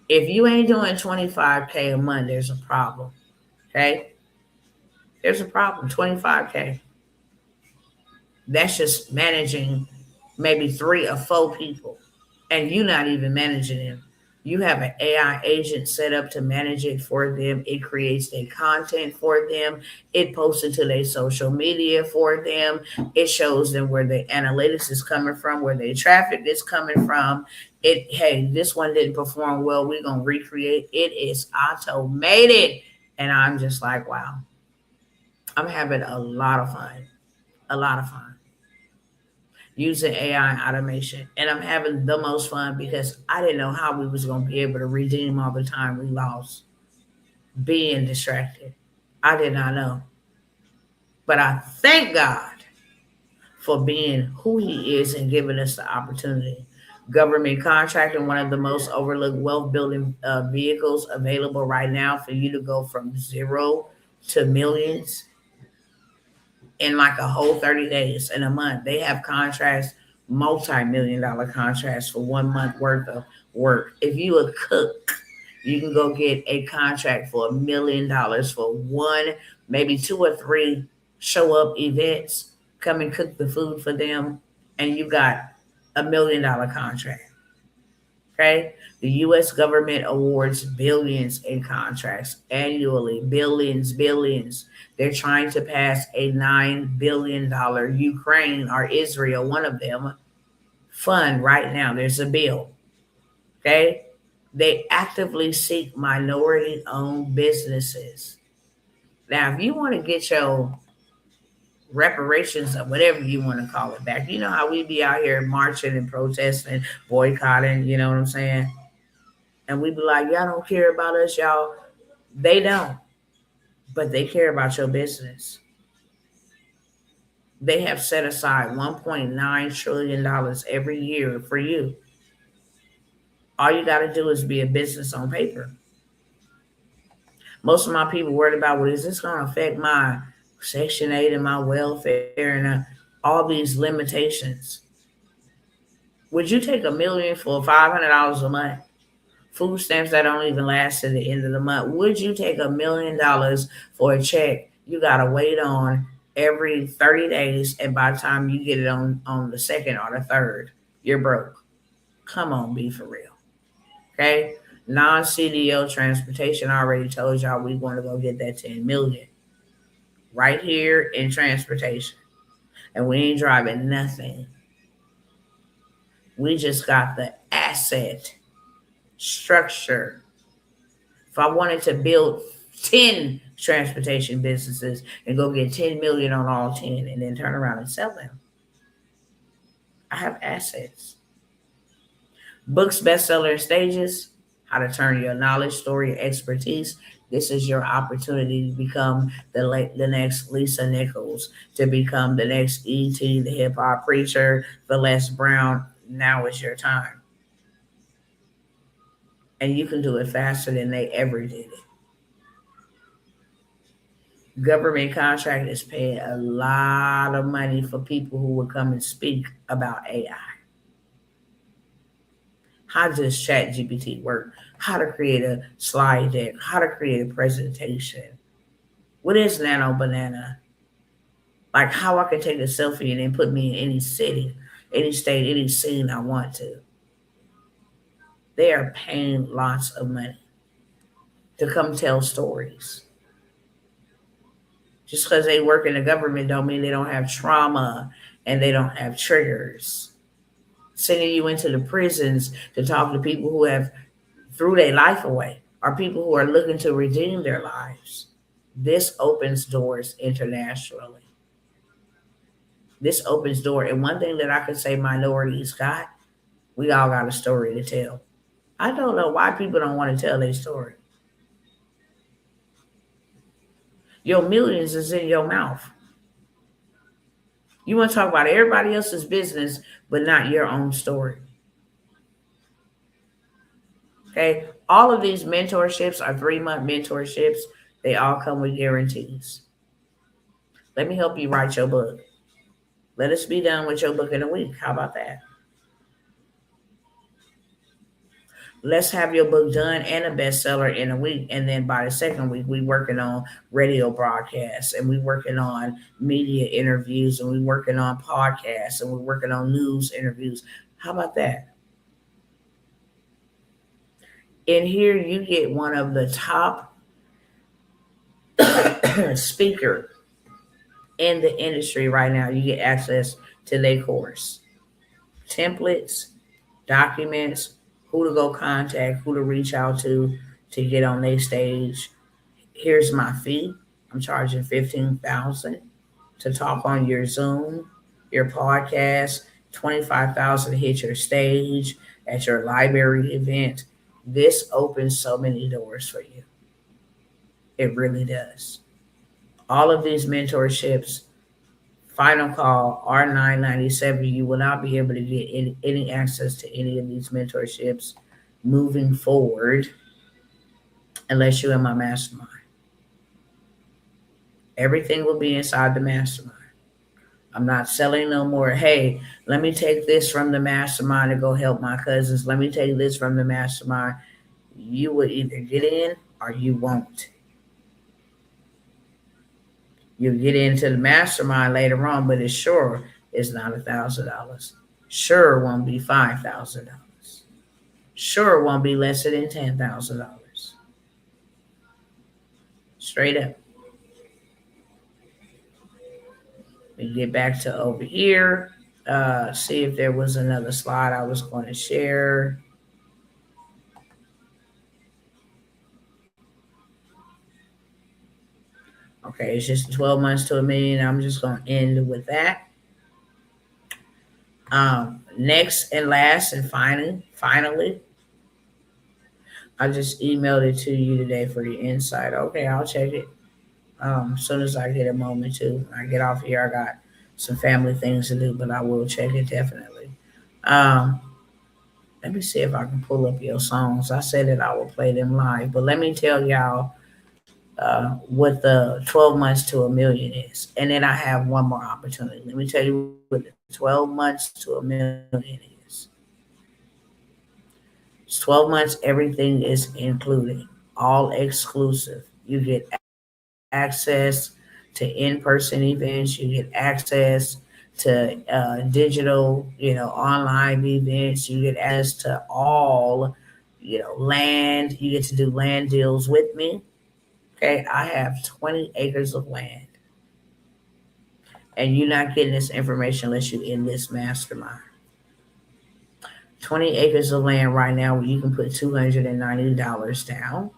[SPEAKER 1] If you ain't doing 25K a month, there's a problem. Okay? There's a problem. 25K. That's just managing maybe 3 or 4 people. And you're not even managing them. You have an AI agent set up to manage it for them. It creates their content for them. It posts it to their social media for them. It shows them where the analytics is coming from, where their traffic is coming from. Hey, this one didn't perform well. We're going to recreate. It is automated. And I'm just like, wow. I'm having a lot of fun. A lot of fun. Using AI automation. And I'm having the most fun because I didn't know how we was going to be able to redeem all the time we lost being distracted. I did not know. But I thank God for being who he is and giving us the opportunity. Government contracting, one of the most overlooked wealth building vehicles available right now for you to go from zero to millions in like a whole 30 days in a month. They have contracts, multi-million-dollar contracts for 1 month worth of work. If you a cook, you can go get a contract for $1 million for 1, maybe 2 or 3 show up events. Come and cook the food for them, and you got $1 million contract. Okay? The U.S. government awards billions in contracts annually. Billions. They're trying to pass a $9 billion Ukraine or Israel, one of them, fund right now. There's a bill. Okay? They actively seek minority-owned businesses. Now, if you want to get your reparations or whatever you want to call it back, you know how we be out here marching and protesting, boycotting, you know what I'm saying? And we be like, y'all don't care about us, y'all. They don't. But they care about your business. They have set aside $1.9 trillion every year for you. All you got to do is be a business on paper. Most of my people worried about, well, is this going to affect my Section 8 and my welfare and all these limitations? Would you take $1 million for $500 a month? Food stamps that don't even last to the end of the month. Would you take $1 million for a check you got to wait on every 30 days, and by the time you get it on the 2nd or the 3rd, you're broke? Come on, be for real. Okay? Non-CDL transportation, I already told y'all we want to go get that $10 million right here in transportation. And we ain't driving nothing. We just got the asset structure. If I wanted to build 10 transportation businesses and go get 10 million on all 10 and then turn around and sell them, I have assets. Books, bestseller, and stages, how to turn your knowledge, story, expertise. This is your opportunity to become the next Lisa Nichols, to become the next E.T., the hip hop preacher, the Les Brown. Now is your time. And you can do it faster than they ever did it. Government contract is paying a lot of money for people who will come and speak about AI. How does ChatGPT work? How to create a slide deck? How to create a presentation? What is Nano Banana? Like how I can take a selfie and then put me in any city, any state, any scene I want to. They are paying lots of money to come tell stories. Just because they work in the government don't mean they don't have trauma and they don't have triggers. Sending you into the prisons to talk to people who have threw their life away or people who are looking to redeem their lives. This opens doors internationally. This opens door. And one thing that I could say minorities got, we all got a story to tell. I don't know why people don't want to tell their story. Your millions is in your mouth. You want to talk about everybody else's business, but not your own story. Okay. All of these mentorships are 3-month mentorships. They all come with guarantees. Let me help you write your book. Let us be done with your book in a week. How about that? Let's have your book done and a bestseller in a week. And then by the second week, we working on radio broadcasts and we working on media interviews and we working on podcasts and we're working on news interviews. How about that? In here, you get one of the top speaker in the industry right now. You get access to their course, templates, documents, who to go contact, who to reach out to get on their stage. Here's my fee. I'm charging $15,000 to talk on your Zoom, your podcast, $25,000 to hit your stage at your library event. This opens so many doors for you. It really does. All of these mentorships, final call, are $997. You will not be able to get any access to any of these mentorships moving forward unless you're in my mastermind. Everything will be inside the mastermind. I'm not selling no more. Hey, let me take this from the mastermind to go help my cousins. Let me take this from the mastermind. You will either get in or you won't. You'll get into the mastermind later on, but it sure is not $1,000. Sure won't be $5,000. Sure won't be less than $10,000. Straight up. We get back to over here. See if there was another slide I was going to share. Okay, it's just 12 months to $1 million. I'm just going to end with that. Next and last and finally, I just emailed it to you today for your insight. Okay, I'll check it. As soon as I get a moment to. I get off here, I got some family things to do, but I will check it definitely. Let me see if I can pull up your songs. I said that I will play them live, but let me tell y'all what the 12 months to $1 million is. And then I have one more opportunity. Let me tell you what the 12 months to $1 million is. It's 12 months, everything is included, all exclusive. You get access to in-person events. You get access to digital, online events. You get access to all, land. You get to do land deals with me. Okay, I have 20 acres of land. And you're not getting this information unless you're in this mastermind. 20 acres of land right now where you can put $290 down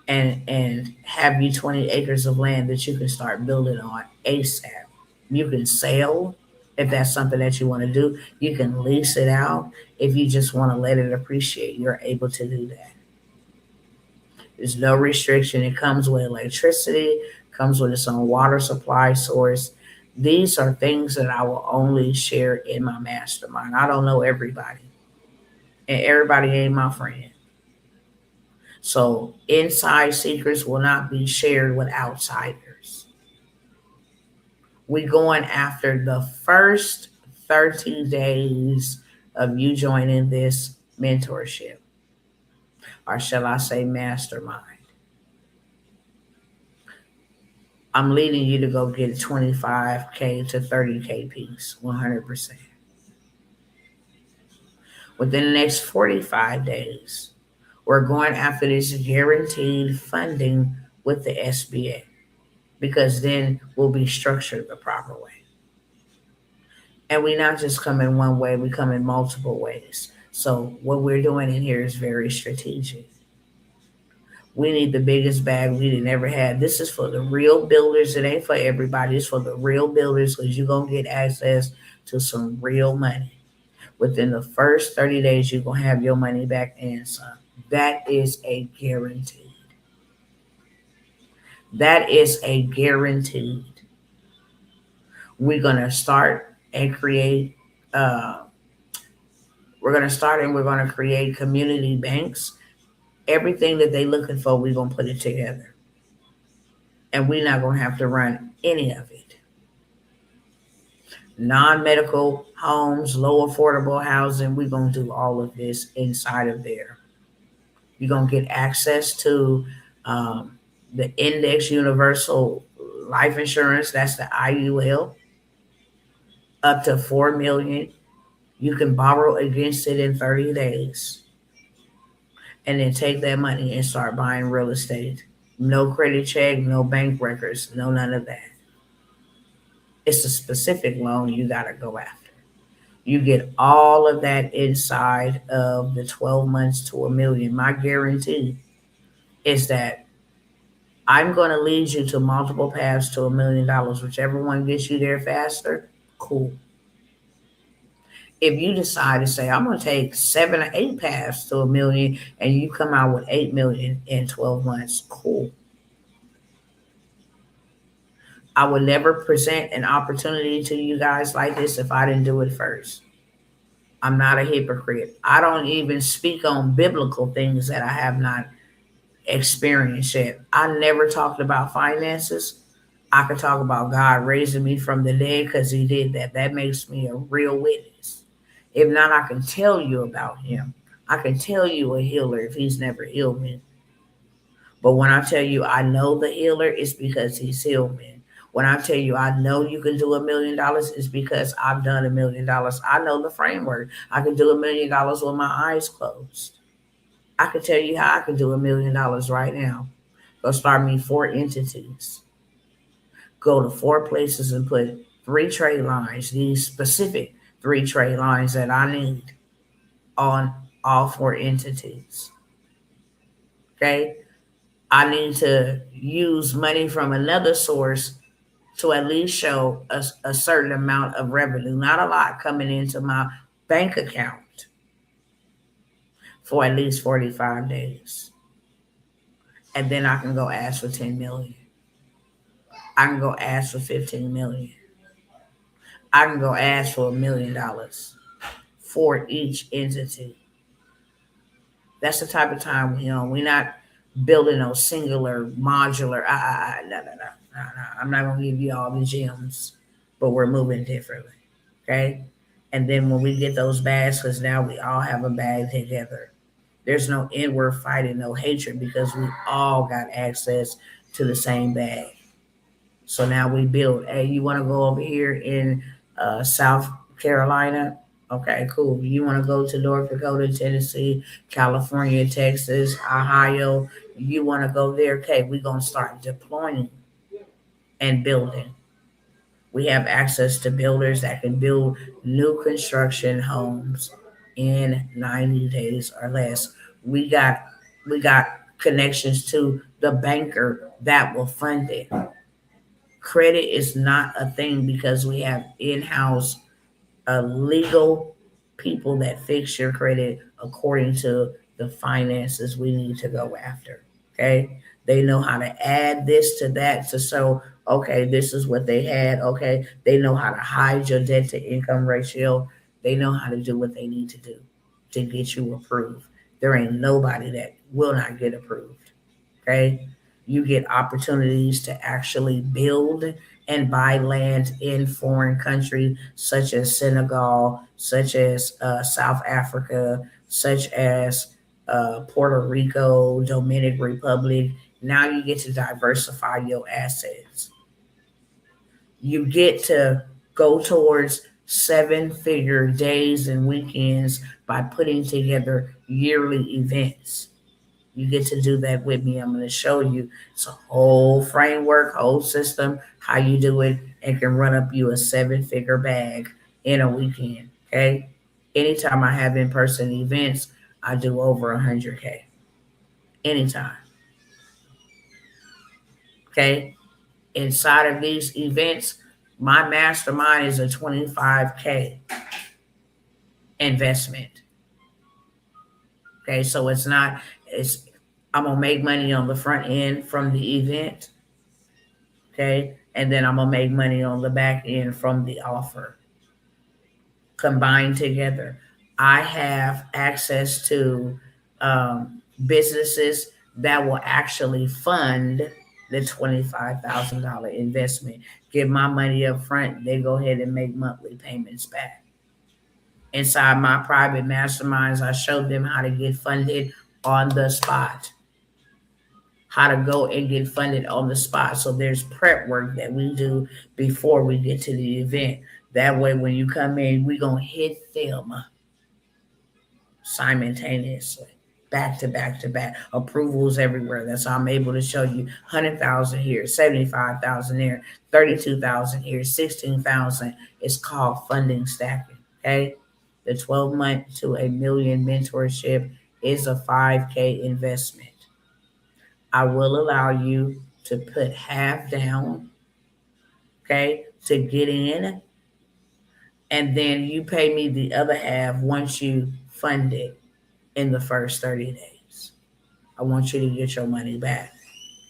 [SPEAKER 1] and have you 20 acres of land that you can start building on ASAP. You can sell if that's something that you want to do. You can lease it out if you just want to let it appreciate. You're able to do that. There's no restriction. It comes with electricity, comes with its own water supply source. These are things that I will only share in my mastermind. I don't know everybody. and everybody ain't my friend. So inside secrets will not be shared with outsiders. We going after the first 30 days of you joining this mentorship, or shall I say mastermind. I'm leading you to go get a 25K to 30K piece, 100%. Within the next 45 days, we're going after this guaranteed funding with the SBA, because then we'll be structured the proper way. And we not just come in one way, we come in multiple ways. So what we're doing in here is very strategic. We need the biggest bag we've ever had. This is for the real builders. It ain't for everybody. It's for the real builders, because you're going to get access to some real money. Within the first 30 days, you're going to have your money back and some. That is a guarantee. That is a guaranteed. We're going to start and create, we're going to create community banks. Everything that they're looking for, we're going to put it together. And we're not going to have to run any of it. Non-medical homes, low affordable housing, we're going to do all of this inside of there. You're going to get access to the Index Universal Life Insurance, that's the IUL, up to $4 million. You can borrow against it in 30 days. And then take that money and start buying real estate. No credit check, no bank records, no none of that. It's a specific loan you got to go after. You get all of that inside of the 12 months to $1 million. My guarantee is that I'm going to lead you to multiple paths to $1 million. Whichever one gets you there faster, cool. If you decide to say, I'm going to take 7 or 8 paths to $1 million, and you come out with $8 million in 12 months, cool. I would never present an opportunity to you guys like this if I didn't do it first. I'm not a hypocrite. I don't even speak on biblical things that I have not experienced yet. I never talked about finances. I could talk about God raising me from the dead, because he did that. That makes me a real witness. If not, I can tell you about him. I can tell you a healer if he's never healed me. But when I tell you I know the healer, it's because he's healed me. When I tell you I know you can do $1 million, it's because I've done $1 million. I know the framework. I can do $1 million with my eyes closed. I can tell you how I can do $1 million right now. Go start me 4 entities. Go to 4 places and put 3 trade lines, these specific 3 trade lines that I need on all 4 entities. Okay? I need to use money from another source to at least show a certain amount of revenue, not a lot, coming into my bank account for at least 45 days. And then I can go ask for 10 million. I can go ask for 15 million. I can go ask for $1 million for each entity. That's the type of time, we're not building no singular, modular. No. I'm not going to give you all the gems, but we're moving differently. Okay? And then when we get those bags, because now we all have a bag together, there's no inward fighting, no hatred, because we all got access to the same bag. So now we build. Hey, you want to go over here in South Carolina? Okay, cool. You want to go to North Dakota, Tennessee, California, Texas, Ohio? You want to go there? Okay, we're going to start deploying and building. We have access to builders that can build new construction homes in 90 days or less. We got connections to the banker that will fund it. Credit is not a thing, because we have in-house legal people that fix your credit according to the finances we need to go after. Okay, they know how to add this to that to show, okay, this is what they had. Okay, they know how to hide your debt to income ratio. They know how to do what they need to do. to get you approved. There ain't nobody that will not get approved. Okay. You get opportunities to actually build and buy land in foreign countries such as Senegal, such as South Africa, such as Puerto Rico, Dominican Republic. Now you get to diversify your assets. You get to go towards 7-figure days and weekends by putting together yearly events. You get to do that with me. I'm going to show you. It's a whole framework, whole system, how you do it, and can run up you a 7-figure bag in a weekend. Okay. Anytime I have in-person events, I do over 100K. Anytime. Okay. Inside of these events, my mastermind is a 25K investment. Okay. So it's not, I'm going to make money on the front end from the event. Okay. And then I'm going to make money on the back end from the offer. Combined together. I have access to businesses that will actually fund the $25,000 investment. Give my money up front. They go ahead and make monthly payments back. Inside my private masterminds, I show them how to get funded on the spot. How to go and get funded on the spot. So there's prep work that we do before we get to the event. That way, when you come in, we're going to hit them simultaneously, back to back to back. Approvals everywhere. That's how I'm able to show you 100,000 here, 75,000 there, 32,000 here, 16,000. It's called funding stacking. Okay. The 12-month to $1 million mentorship is a 5K investment. I will allow you to put half down, okay, to get in, and then you pay me the other half once you fund it in the first 30 days. I want you to get your money back,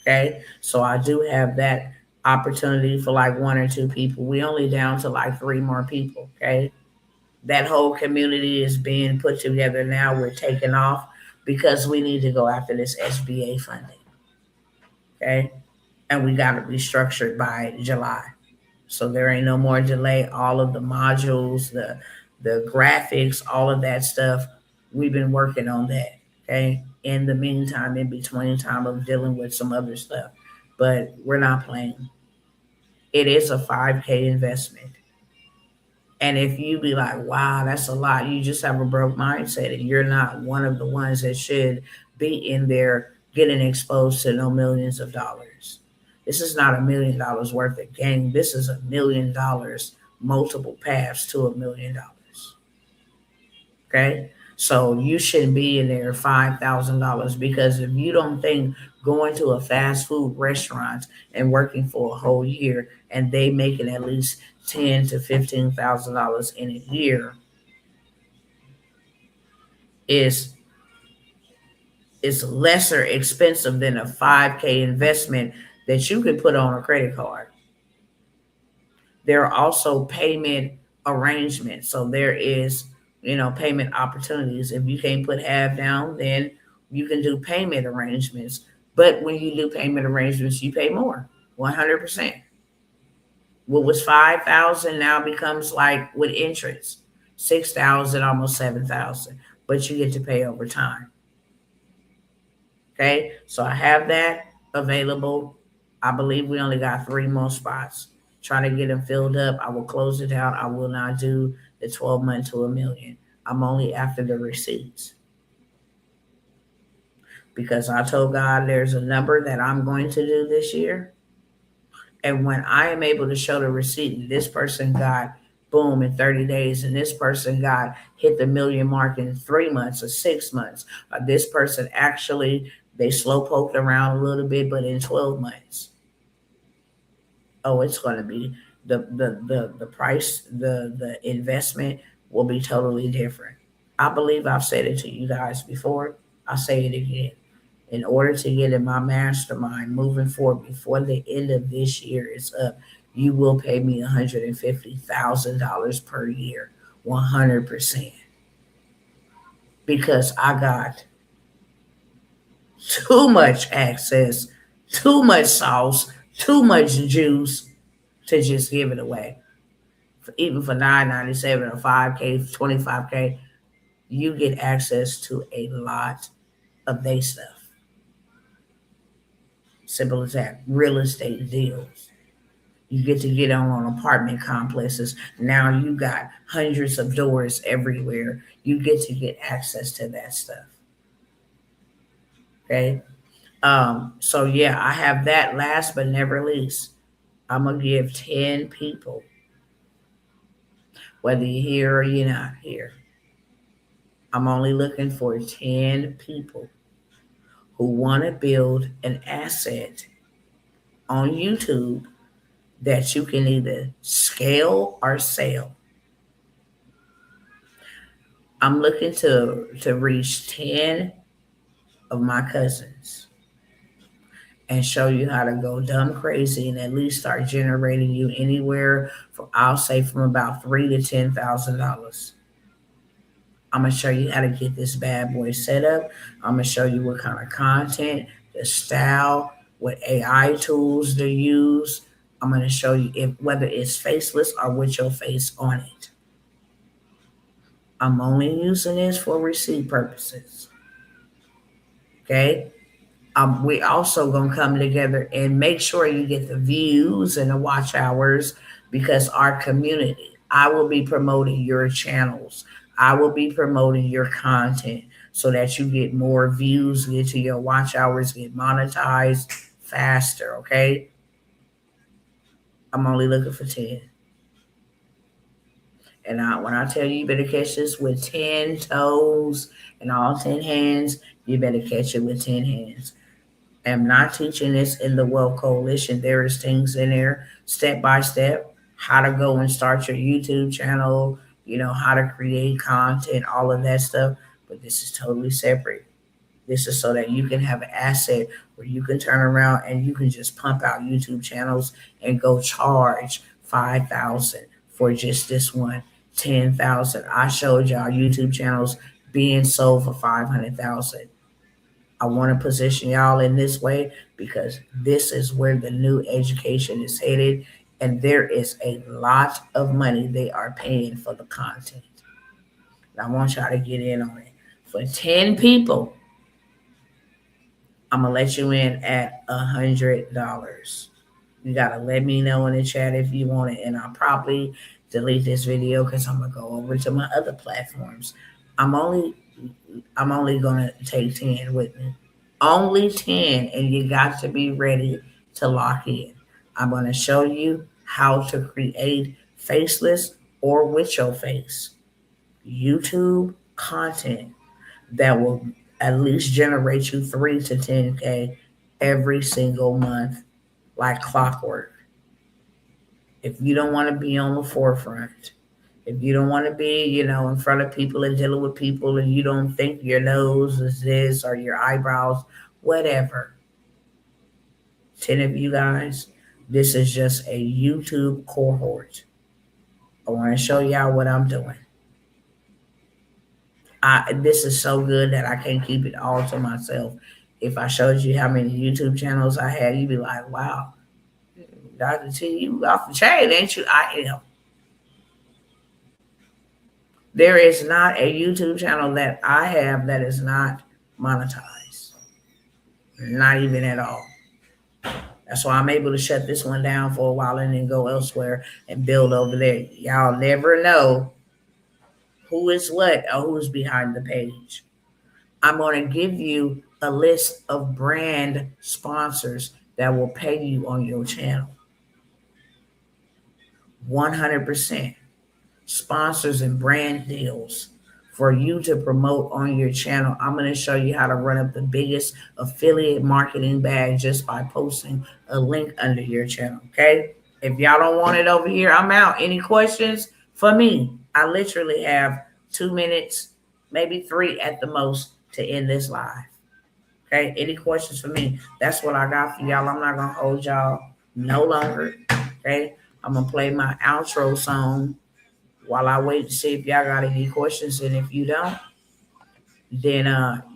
[SPEAKER 1] okay? So I do have that opportunity for like 1 or 2 people. We only down to like 3 more people, okay? That whole community is being put together now. We're taking off because we need to go after this SBA funding. Okay. And we got to be structured by July. So there ain't no more delay. All of the modules, the graphics, all of that stuff, we've been working on that. Okay. In the meantime, in between time of dealing with some other stuff. But we're not playing. It is a 5K investment. And if you be like, wow, that's a lot, you just have a broke mindset and you're not one of the ones that should be in there getting exposed to no millions of dollars. This is not $1 million worth of gain. This is $1 million, multiple paths to $1 million. Okay. So you shouldn't be in there $5,000 because if you don't think going to a fast food restaurant and working for a whole year and they making at least $10,000 to $15,000 in a year is lesser expensive than a 5K investment that you can put on a credit card. There are also payment arrangements. So there is, payment opportunities. If you can't put half down, then you can do payment arrangements. But when you do payment arrangements, you pay more, 100%. What was 5,000 now becomes like with interest, 6,000, almost 7,000. But you get to pay over time. Okay, so I have that available. I believe we only got 3 more spots. Trying to get them filled up. I will close it out. I will not do the 12-month to $1 million. I'm only after the receipts. Because I told God there's a number that I'm going to do this year. And when I am able to show the receipt, this person got boom in 30 days, and this person got hit the $1 million mark in 3 months or 6 months. This person actually, they slow poked around a little bit, but in 12 months. Oh, it's going to be the price, the investment will be totally different. I believe I've said it to you guys before. I'll say it again. In order to get in my mastermind moving forward before the end of this year is up, you will pay me $150,000 per year, 100%. because I got too much access, too much sauce, too much juice to just give it away. Even for $9.97 or $5K, $25K, you get access to a lot of their stuff. Simple as that. Real estate deals. You get to get on apartment complexes. Now you got hundreds of doors everywhere. You get to get access to that stuff. Okay. So yeah, I have that. Last but never least, I'm gonna give 10 people, whether you're here or you're not here. I'm only looking for 10 people who want to build an asset on YouTube that you can either scale or sell. I'm looking to reach 10 of my cousins and show you how to go dumb crazy and at least start generating you anywhere from, I'll say, from about $3,000 to $10,000. I'm gonna show you how to get this bad boy set up. I'm gonna show you what kind of content, the style, what AI tools to use. I'm gonna show you whether it's faceless or with your face on it. I'm only using this for receipt purposes. Okay. We also gonna come together and make sure you get the views and the watch hours, because our community, I will be promoting your channels. I will be promoting your content so that you get more views, get to your watch hours, get monetized faster. Okay. I'm only looking for 10. And when I tell you better catch this with 10 toes and all 10 hands, you better catch it with 10 hands. I'm not teaching this in the Wealth Coalition. There is things in there, step by step, how to go and start your YouTube channel, how to create content, all of that stuff. But this is totally separate. This is so that you can have an asset where you can turn around and you can just pump out YouTube channels and go charge $5,000 for just this one, $10,000. I showed y'all YouTube channels being sold for $500,000. I want to position y'all in this way because this is where the new education is headed, and there is a lot of money they are paying for the content. And I want y'all to get in on it. For 10 people, I'm going to let you in at $100. You got to let me know in the chat if you want it, and I'll probably delete this video because I'm going to go over to my other platforms. I'm only going to take 10 with me. Only 10, and you got to be ready to lock in. I'm going to show you how to create faceless or with your face YouTube content that will at least generate you 3 to 10K every single month, like clockwork. If you don't want to be on the forefront, if you don't want to be, in front of people and dealing with people, and you don't think your nose is this or your eyebrows, whatever. 10 of you guys, this is just a YouTube cohort. I want to show y'all what I'm doing. This is so good that I can't keep it all to myself. If I showed you how many YouTube channels I had, you'd be like, wow, Dr. T, you off the chain, ain't you? I am. There is not a YouTube channel that I have that is not monetized. Not even at all. That's why I'm able to shut this one down for a while and then go elsewhere and build over there. Y'all never know who is what or who's behind the page. I'm going to give you a list of brand sponsors that will pay you on your channel. 100%. Sponsors and brand deals for you to promote on your channel. I'm going to show you how to run up the biggest affiliate marketing bag just by posting a link under your channel. Okay. If y'all don't want it over here, I'm out. Any questions for me? I literally have 2 minutes, maybe 3 at the most to end this live. Okay. Any questions for me? That's what I got for y'all. I'm not going to hold y'all no longer. Okay. I'm going to play my outro song while I wait to see if y'all got any questions. And if you don't, Then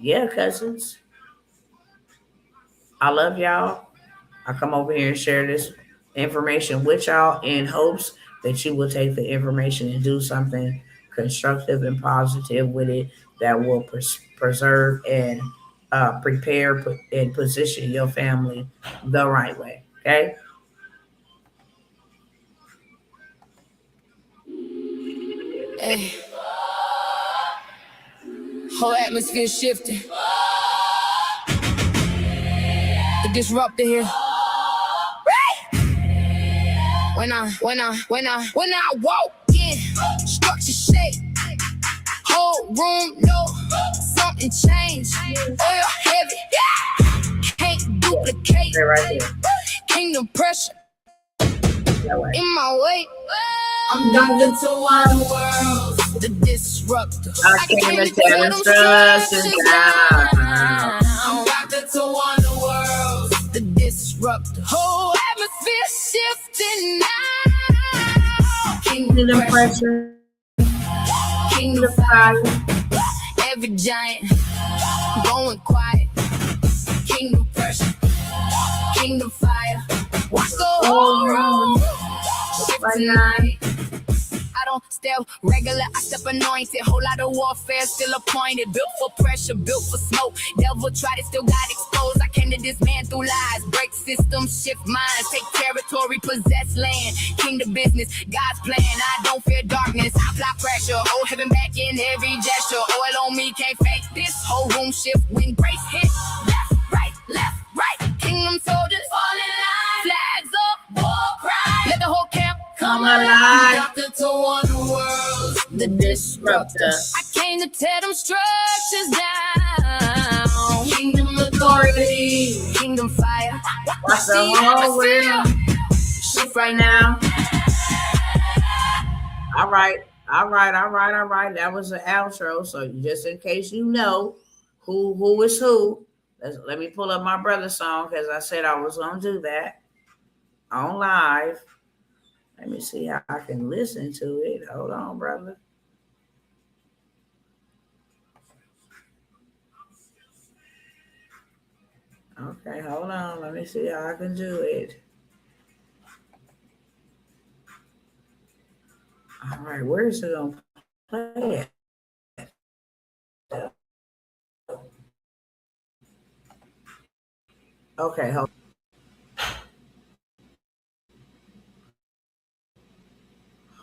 [SPEAKER 1] yeah, cousins, I love y'all. I come over here and share this information with y'all in hopes that you will take the information and do something constructive and positive with it that will preserve and prepare and position your family the right way. Okay.
[SPEAKER 14] Hey. Whole atmosphere shifting. The disruptor here. When I walk in, structure shake. Whole room, no, something changed. Oil heavy, can't duplicate.
[SPEAKER 1] Right there.
[SPEAKER 14] Kingdom pressure in my way.
[SPEAKER 1] I'm going to one world.
[SPEAKER 14] The disruptor.
[SPEAKER 1] I came to tear instructions down.
[SPEAKER 14] I'm rocking to one world. The disruptor. Whole atmosphere shifting now.
[SPEAKER 1] Kingdom pressure.
[SPEAKER 14] Kingdom fire. Every giant going quiet. Kingdom pressure. Kingdom fire. Watch the whole room. Tonight. I don't step regular, I step anointed. Whole lot of warfare, still appointed. Built for pressure, built for smoke. Devil tried it, still got exposed. I came to this man through lies. Break systems, shift minds. Take territory, possess land. Kingdom business, God's plan. I don't fear darkness, I fly pressure. Hold heaven back in every gesture. Oil on me, can't fake this. Whole room shift when grace hit. Left, right. Kingdom soldiers fall in line. Flags up, war cry. Let the whole camp come alive. Doctor to one world, the disruptor. I came to tear them structures down. Kingdom authority, kingdom fire.
[SPEAKER 1] Watch the whole world shift right now. All right. That was the outro. So just in case you know who is who. Let me pull up my brother's song because I said I was going to do that on live. Let me see how I can listen to it. Hold on, brother. Okay, hold on. Let me see how I can do it. All right, where is it going to play it? Okay, hold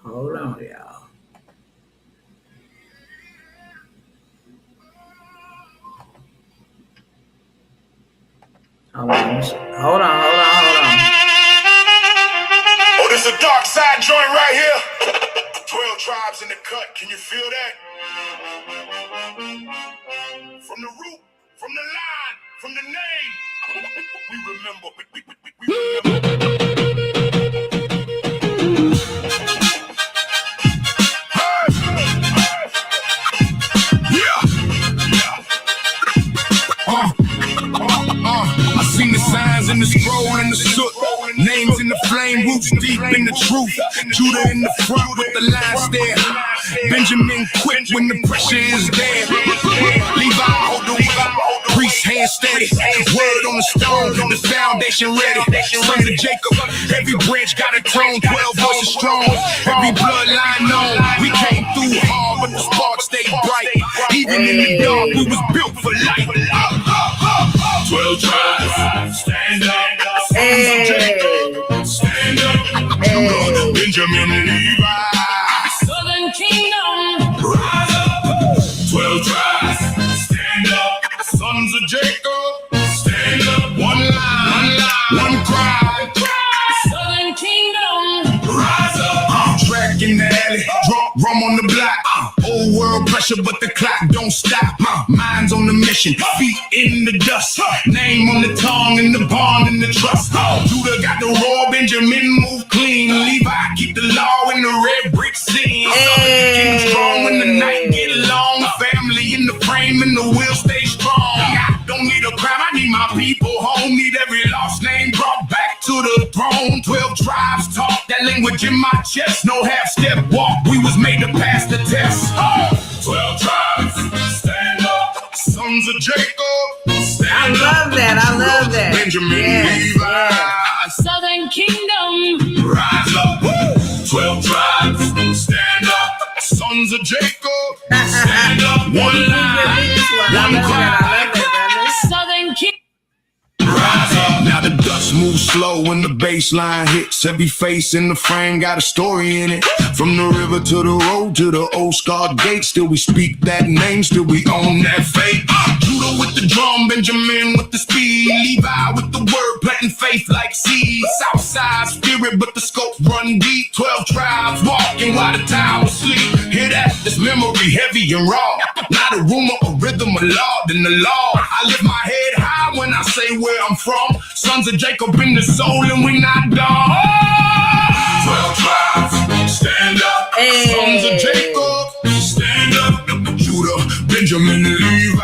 [SPEAKER 1] on, y'all. Hold on.
[SPEAKER 15] Oh, this is a dark side joint right here. 12 tribes in the cut. Can you feel that? From the root, from the line, from the name. We remember.
[SPEAKER 16] I seen the signs in the scroll and the soot. Names in the flame, roots deep in the truth. Judah in the front with the lines there. Benjamin quick when the pressure is there. Levi hold the way. Priest hand steady. Word on the stone, the foundation ready. Son of Jacob, every branch got a throne. 12 voices strong, every bloodline known. We came through hard, but the spark stayed bright. Even in the dark, we was built for light.
[SPEAKER 15] 12 tribes, stand up.
[SPEAKER 1] Hey.
[SPEAKER 15] Stand up. Judah, Benjamin, Levi.
[SPEAKER 14] Southern Kingdom,
[SPEAKER 15] rise up. 12 tribes, stand up. Sons of Jacob, stand up. One line, one cry.
[SPEAKER 14] Southern Kingdom,
[SPEAKER 15] rise up.
[SPEAKER 16] Track in the alley, drop rum on the block. Old world pressure, but the clock don't stop. Minds on the mission, feet in the dust. Name on the tongue and the bond and the trust. Judah got the raw, Benjamin move clean. Levi keep the law in the red brick scene. King strong when the night get long. Family in the frame and the will stay strong. I don't need a crown, I need my people home. Need every lost name brought back to the throne. 12 tribes talk that language in my chest. No half-step walk, we was made to pass the test.
[SPEAKER 15] 12 tribes, stand up.
[SPEAKER 16] sons of Jacob. Stand
[SPEAKER 1] love that. I love that.
[SPEAKER 16] Benjamin,
[SPEAKER 1] Yes,
[SPEAKER 16] Levi.
[SPEAKER 1] yes.
[SPEAKER 14] Southern Kingdom.
[SPEAKER 16] Rise up. 12 tribes. Stand up. Sons of Jacob. Stand up. One line. One cry.
[SPEAKER 14] Southern Kingdom.
[SPEAKER 16] Rise up. Now the dust moves slow when the bass line hits. Every face in the frame got a story in it. From the river to the road to the old scarred gate. Still we speak that name, still we own that fate. Judah with the drum, Benjamin with the speed, Levi with the word, planting faith like seeds. Southside spirit, but the scope run deep. 12 tribes walking while the town sleep. Hear that? This memory heavy and raw. Not a rumor, a rhythm, a law, then the law. I lift my head high when I say where I'm from. Sons of Jacob in the soul and we not done. 12 tribes, stand up.
[SPEAKER 1] Hey.
[SPEAKER 16] Sons of Jacob, stand up. Judah, Benjamin, and Levi.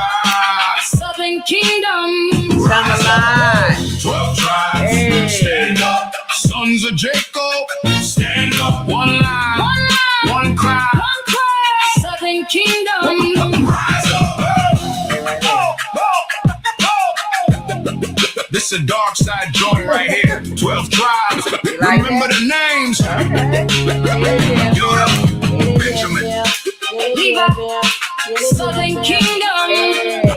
[SPEAKER 14] Southern Kingdom.
[SPEAKER 1] Come alive.
[SPEAKER 16] 12 tribes,
[SPEAKER 1] Hey.
[SPEAKER 16] stand up. Sons of Jacob, stand up. One line,
[SPEAKER 14] One line.
[SPEAKER 16] one cry.
[SPEAKER 14] One cry. Southern Kingdom.
[SPEAKER 16] Rise up. This a dark side joint right here. 12 tribes.
[SPEAKER 1] like
[SPEAKER 16] Remember the names. Benjamin.
[SPEAKER 14] Levi. Southern Kingdom.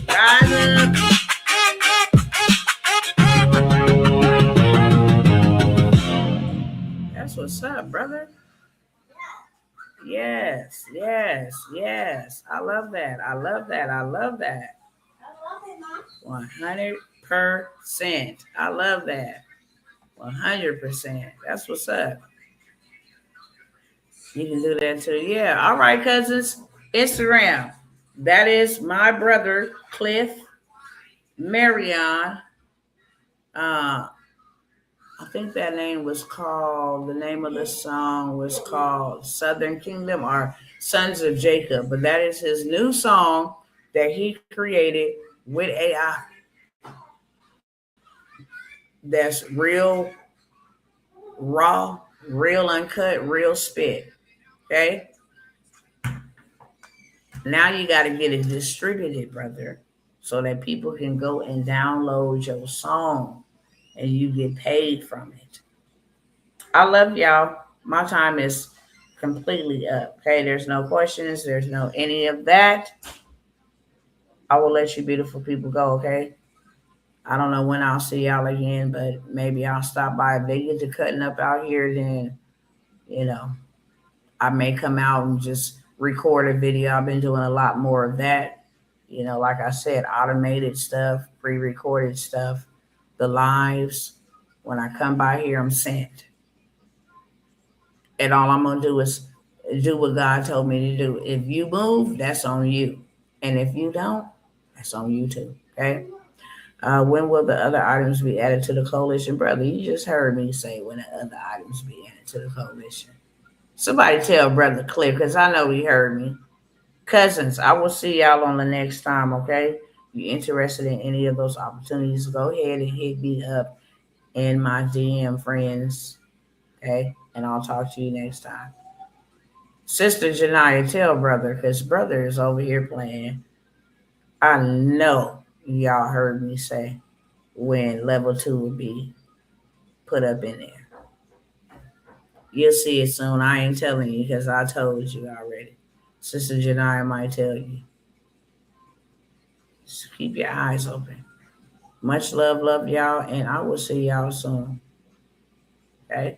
[SPEAKER 1] Rise up. That's what's up, brother. Yes, yes, yes. I love that. I love that. I love that. 100%. I love that. 100%. That's what's up. You can do that too. Yeah. All right, cousins. Instagram. That is my brother, Cliff Marion. I think that name was called, the name of the song was called Southern Kingdom or Sons of Jacob. But that is his new song that he created with AI. That's real raw, real uncut, real spit. Okay? Now you got to get it distributed, brother, so that people can go and download your song and you get paid from it. I love y'all. My time is completely up. Okay, there's no questions. There's no any of that. I will let you beautiful people go, okay? I don't know when I'll see y'all again, but maybe I'll stop by. If they get to cutting up out here, then, you know, I may come out and just record a video. I've been doing a lot more of that. You know, like I said, automated stuff, pre-recorded stuff, the lives. When I come by here, I'm sent. And all I'm going to do is do what God told me to do. If you move, that's on you. And if you don't, that's on you too, okay? When will the other items be added to the coalition? Brother, you just heard me say when the other items be added to the coalition. Somebody tell Brother Cliff, because I know he heard me. Cousins, I will see y'all on the next time, okay? You interested in any of those opportunities, go ahead and hit me up in my DM, friends, okay? And I'll talk to you next time. Sister Janiyah, tell brother, because brother is over here playing. I know y'all heard me say when level 2 will be put up in there. You'll see it soon. I ain't telling you because I told you already. Sister Janiyah might tell you. Just keep your eyes open. Much love y'all, and I will see y'all soon. Okay?